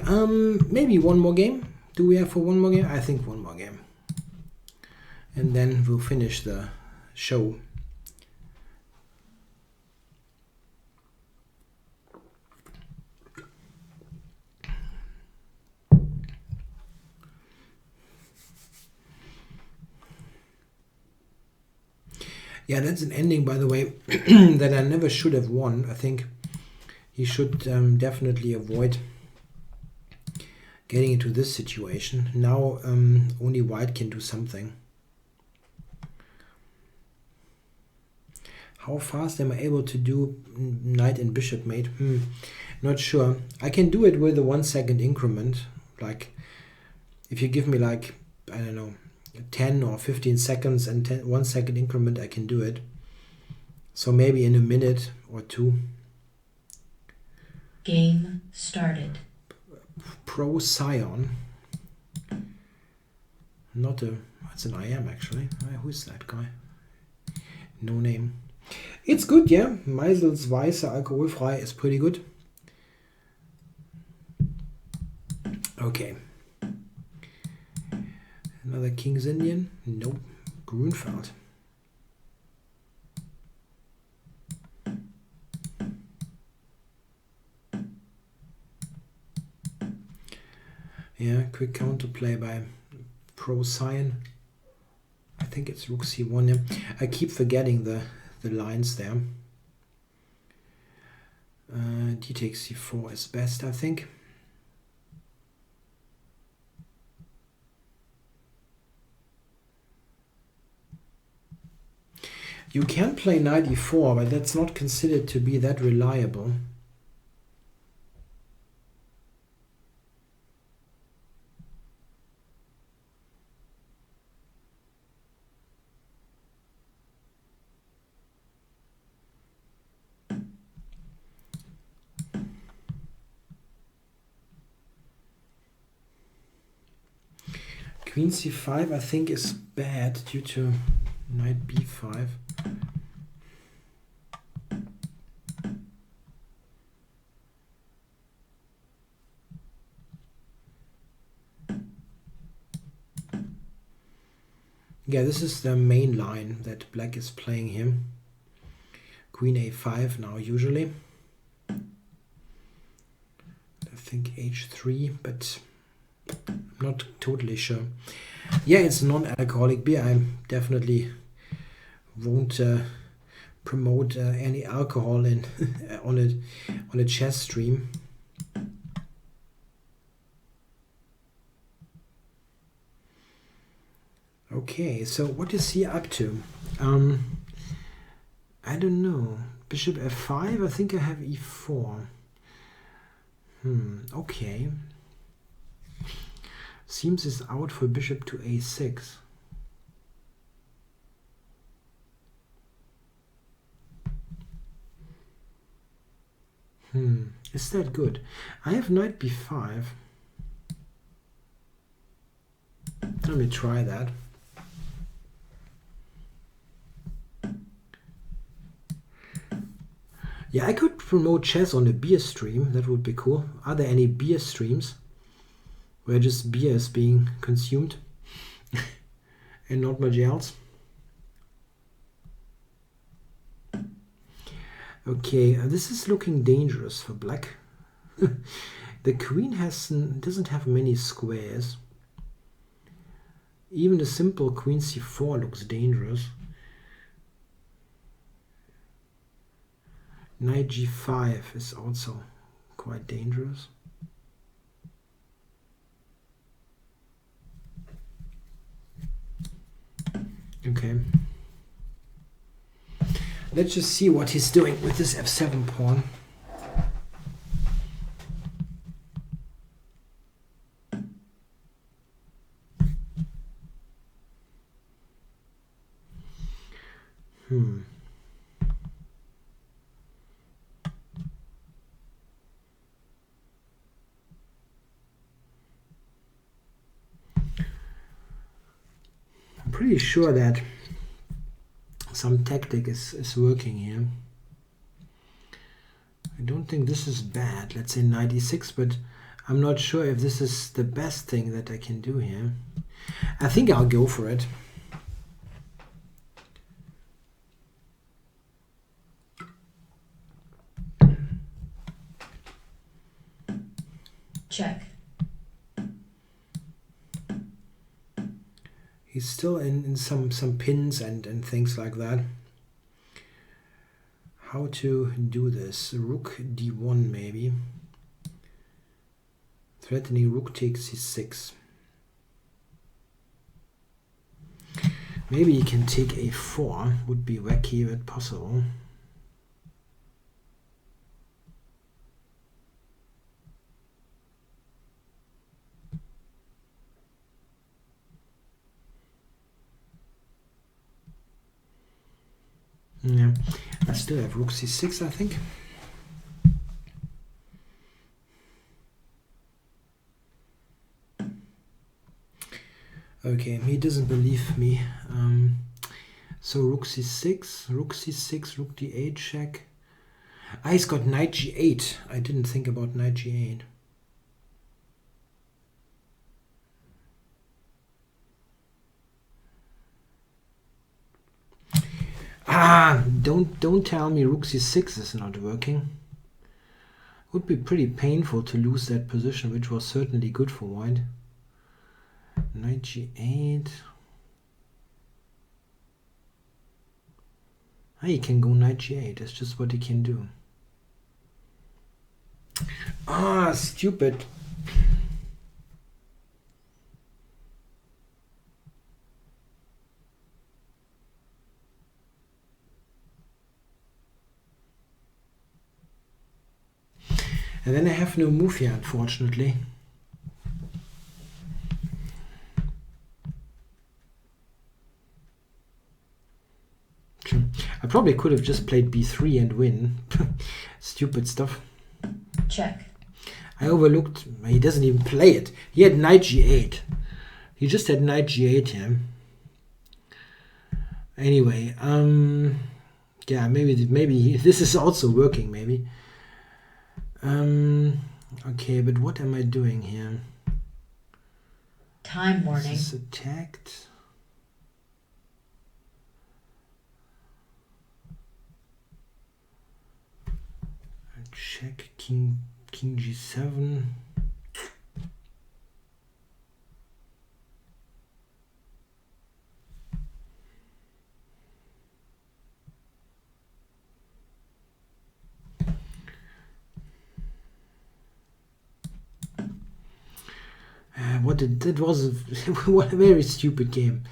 maybe one more game. Do we have for one more game? I think one more game. And then we'll finish the show. Yeah, that's an ending, by the way, that I never should have won. I think he should definitely avoid getting into this situation. Now only white can do something. How fast am I able to do knight and bishop mate? Not sure. I can do it with a 1 second increment. Like, if you give me like, I don't know, 10 or 15 seconds and 1 second increment, I can do it. So maybe in a minute or two. Game started. Pro Scion. Not a, it's an IM actually. Who's that guy? No name. It's good, yeah. Meisel's Weiße alkoholfrei is pretty good. Okay. Another King's Indian? Nope. Grunfeld. Yeah, quick counterplay by Pro Scion. I think it's Rook C1. Yeah. I keep forgetting the lines there. D takes C4 is best, I think. You can play knight e4, but that's not considered to be that reliable. Queen c5 I think is bad due to knight b5. Yeah, this is the main line that black is playing here. Queen a5 now usually. I think h3, but I'm not totally sure. Yeah, it's non-alcoholic beer. I definitely won't promote any alcohol in on a chess stream. Okay, so what is he up to? I don't know. Bishop f5. I think I have e4. Okay. Seems is out for bishop to a6. Is that good? I have knight b5. Let me try that. Yeah, I could promote chess on a beer stream. That would be cool. Are there any beer streams where just beer is being consumed and not much else? Okay, this is looking dangerous for black. The queen doesn't have many squares. Even a simple queen c4 looks dangerous. Knight g5 is also quite dangerous. Okay. Let's just see what he's doing with this f7 pawn. I'm pretty sure that some tactic is working here. I don't think this is bad. Let's say knight e6, but I'm not sure if this is the best thing that I can do here. I think I'll go for it. Check. He's still in some pins and things like that. How to do this? Rook d1 maybe. Threatening rook takes c6. Maybe he can take a4. Would be wacky but possible. Yeah, I still have rook c6, I think. Okay, he doesn't believe me. So rook c6, rook c6, rook d8 check. Ah, he's got knight g8. I didn't think about knight g8. Ah, don't tell me rook c6 is not working. It would be pretty painful to lose that position, which was certainly good for white. Knight g8. Ah, he can go knight g8. That's just what he can do. Ah, stupid. And then I have no move here, unfortunately. I probably could have just played b3 and win. Stupid stuff. Check. I overlooked. He doesn't even play it. He had knight g8. He just had knight g8 here. Anyway, yeah, maybe this is also working, maybe. Okay, but what am I doing here? Time warning. This is attacked. Check king g7. That was a very stupid game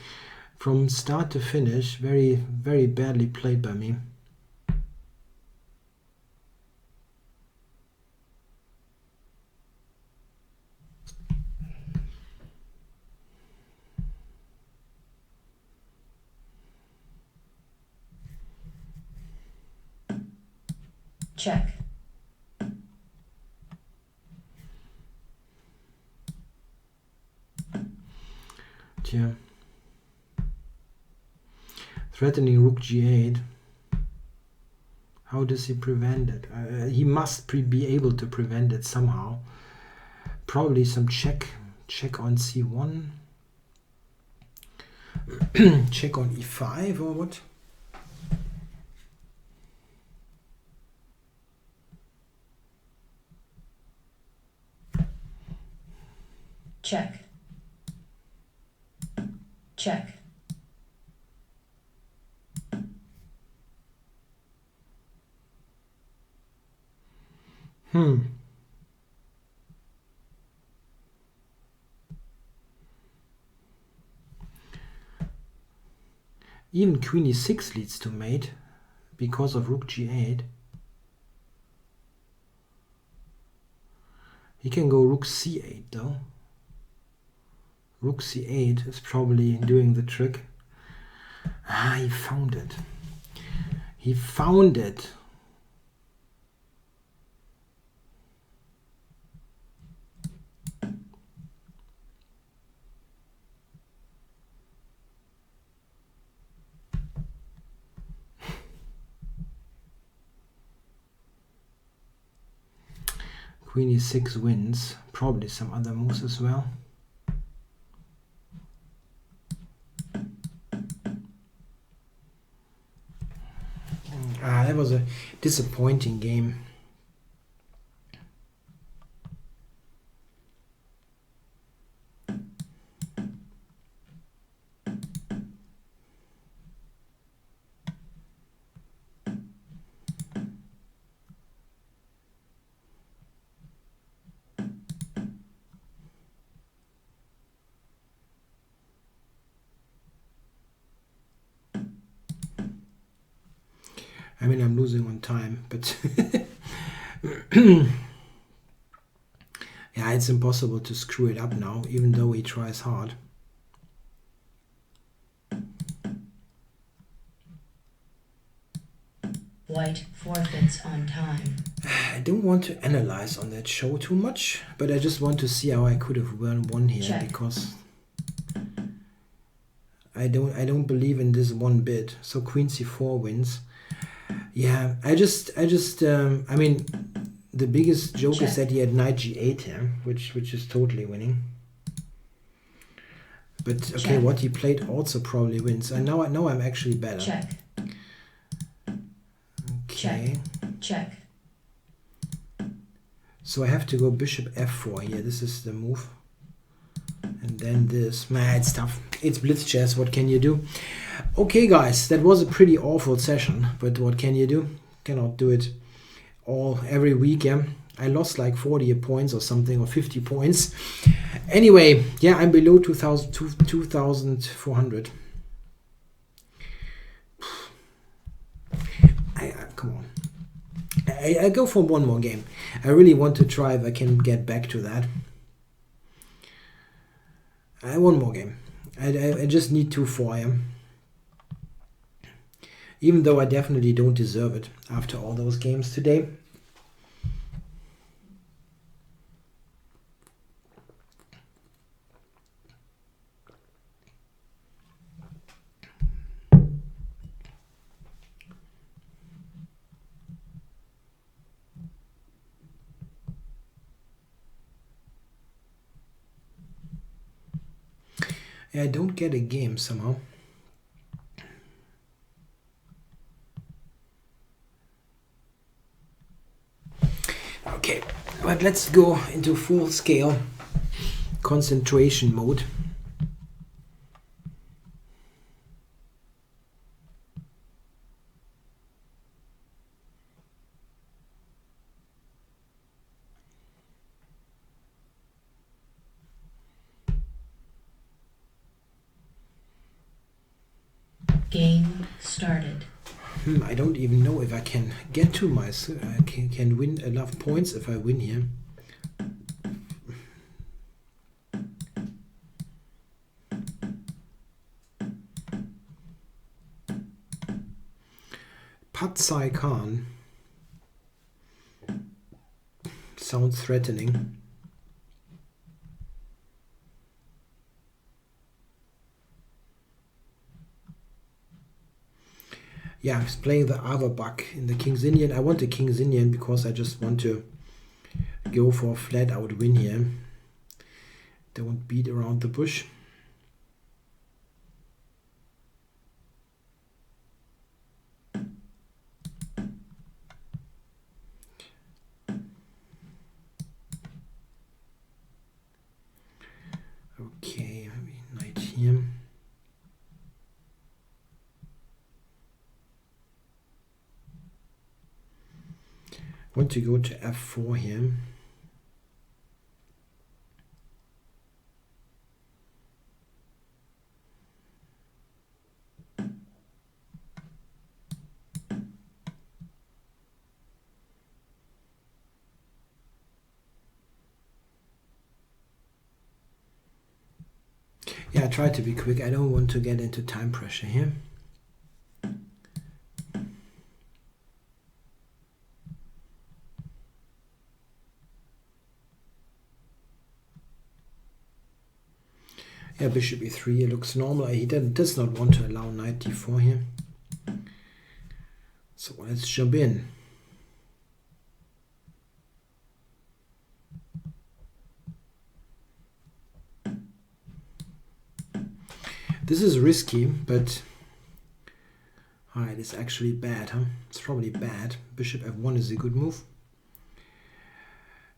from start to finish. Very, very badly played by me. Check. Yeah. Threatening rook g8. How does he prevent it? He must be able to prevent it somehow. Probably some check on c1. Check on e5 or what? Check. Check. Even queen e6 leads to mate because of rook g8. He can go rook c8 though. Rook c8 is probably doing the trick. Ah, he found it. He found it. Queen e6 wins. Probably some other moves as well. That was a disappointing game. I mean, I'm losing on time, but yeah, it's impossible to screw it up now, even though he tries hard. White forfeits on time. I don't want to analyze on that show too much, but I just want to see how I could have won here. Check. Because I don't believe in this one bit. So queen c4 wins. Yeah, I mean, the biggest joke Check. Is that he had knight g8 here, which is totally winning. But okay, Check. What he played also probably wins. And now I'm actually better. Check. Okay. Check. So I have to go bishop f4 here. This is the move. And then this. Nah, it's tough. It's blitz chess. What can you do? Okay, guys, that was a pretty awful session, but what can you do? Cannot do it every week. Yeah, I lost like 40 points or something, or 50 points. Anyway, yeah, I'm below 2,400. Come on. I go for one more game. I really want to try if I can get back to that. One more game. I just need 2-4. Yeah. Even though I definitely don't deserve it after all those games today. Yeah, I don't get a game somehow. Okay, but let's go into full-scale concentration mode. Game started. I don't even know if I can get to my... I can win enough points if I win here. Patsai Khan sounds threatening. Yeah, he's playing the other buck in the King's Indian. I want the King's Indian because I just want to go for a flat out win here. Don't beat around the bush. Okay, knight here. Want to go to f4 here. Yeah, I try to be quick. I don't want to get into time pressure here. Yeah, bishop e3 looks normal. He does not want to allow knight d4 here. So let's jump in. This is risky, but it is actually bad, huh? It's probably bad. Bishop f1 is a good move.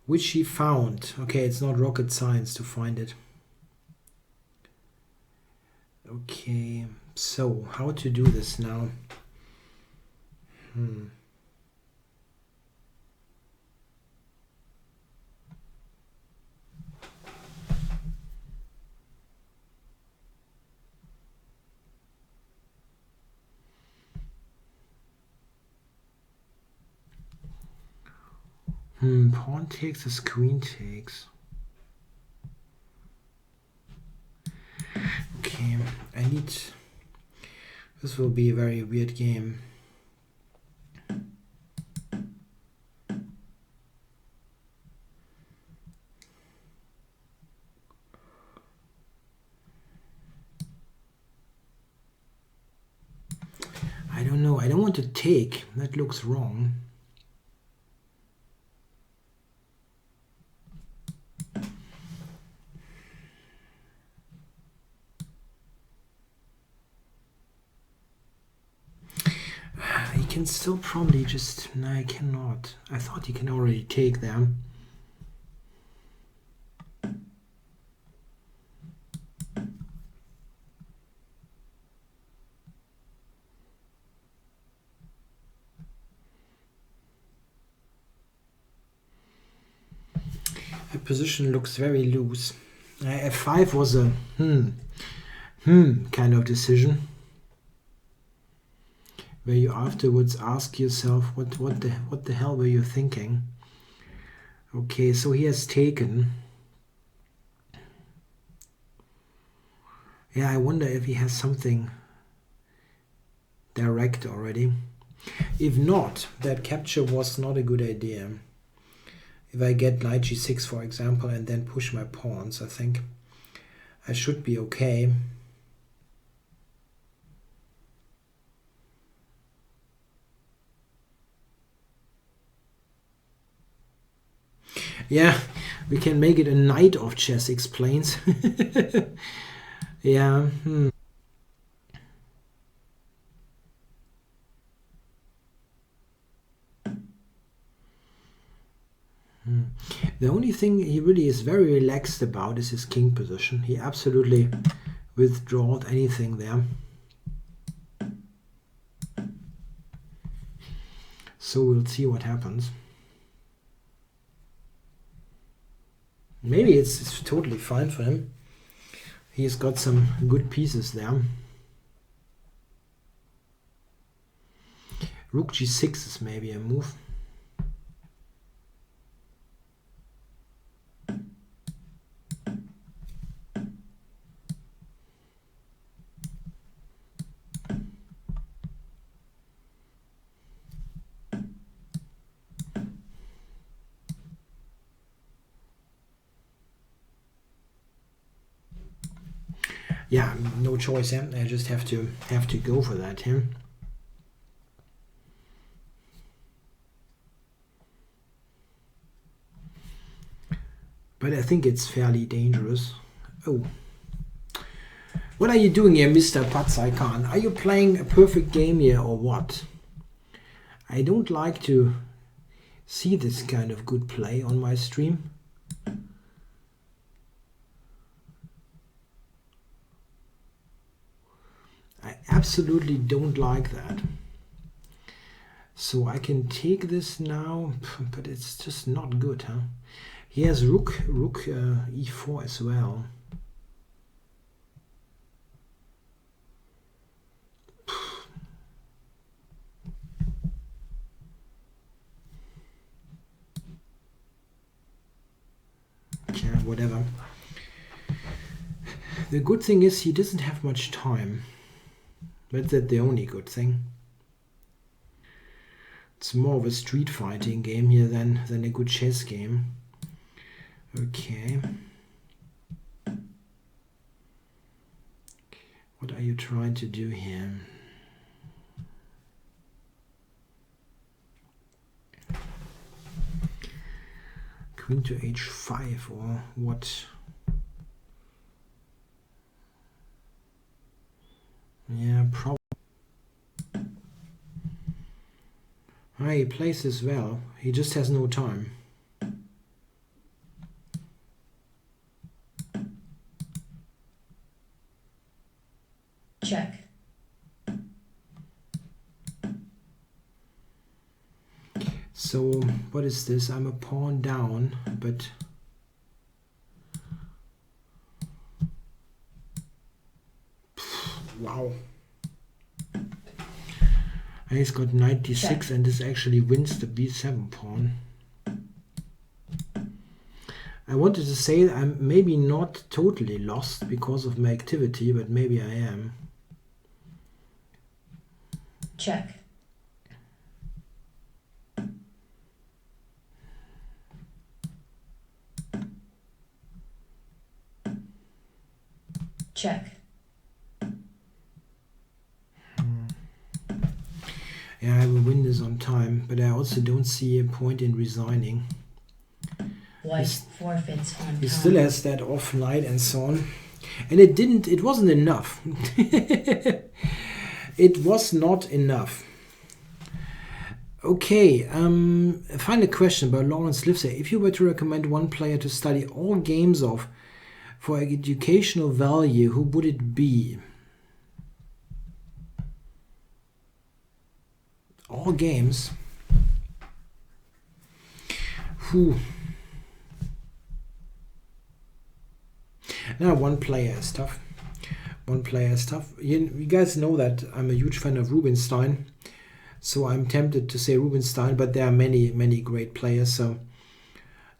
Which he found. Okay, it's not rocket science to find it. Okay, so how to do this now? Pawn takes as queen takes. Okay, I need... This will be a very weird game. I don't know. I don't want to take. That looks wrong. He can still probably just... No, I cannot. I thought he can already take them. The position looks very loose. F5 was a kind of decision, where you afterwards ask yourself, what the hell were you thinking? Okay, so he has taken. Yeah, I wonder if he has something direct already. If not, that capture was not a good idea. If I get knight g6, for example, and then push my pawns, I think I should be okay. Yeah, we can make it a night of chess explains. Yeah. The only thing he really is very relaxed about is his king position. He absolutely withdrawed anything there. So we'll see what happens. Maybe it's totally fine for him. He's got some good pieces there. Rook g6 is maybe a move. Yeah, no choice. Yeah? I just have to go for that. Yeah? But I think it's fairly dangerous. Oh. What are you doing here, Mr. Patsai Khan? Are you playing a perfect game here or what? I don't like to see this kind of good play on my stream. I absolutely don't like that. So I can take this now, but it's just not good, huh? He has rook e4 as well. Okay, whatever. The good thing is he doesn't have much time. But that's the only good thing. It's more of a street fighting game here than a good chess game. Okay. What are you trying to do here? Queen to h5 or what? Yeah, probably. He plays this well. He just has no time. Check. So what is this? I'm a pawn down, but wow. He's got 96 and this actually wins the b7 pawn. I wanted to say I'm maybe not totally lost because of my activity, but maybe I am. Check. Check. Yeah, I will win this on time, but I also don't see a point in resigning. White forfeits on time. He still has that off knight and so on. And it wasn't enough. It was not enough. Okay, a final question by Lawrence Livesey. If you were to recommend one player to study all games of for educational value, who would it be? All games. Whew. Now one player is tough. One player is tough. You guys know that I'm a huge fan of Rubinstein, so I'm tempted to say Rubinstein, but there are many great players. So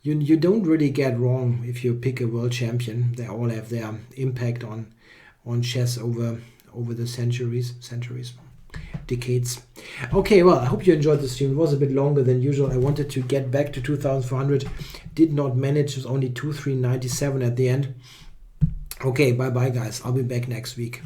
you don't really get wrong if you pick a world champion. They all have their impact on chess over the centuries, decades. Okay, well, I hope you enjoyed the stream. It was a bit longer than usual. I wanted to get back to 2,400. Did not manage. It was only 2,397 at the end. Okay, bye-bye, guys. I'll be back next week.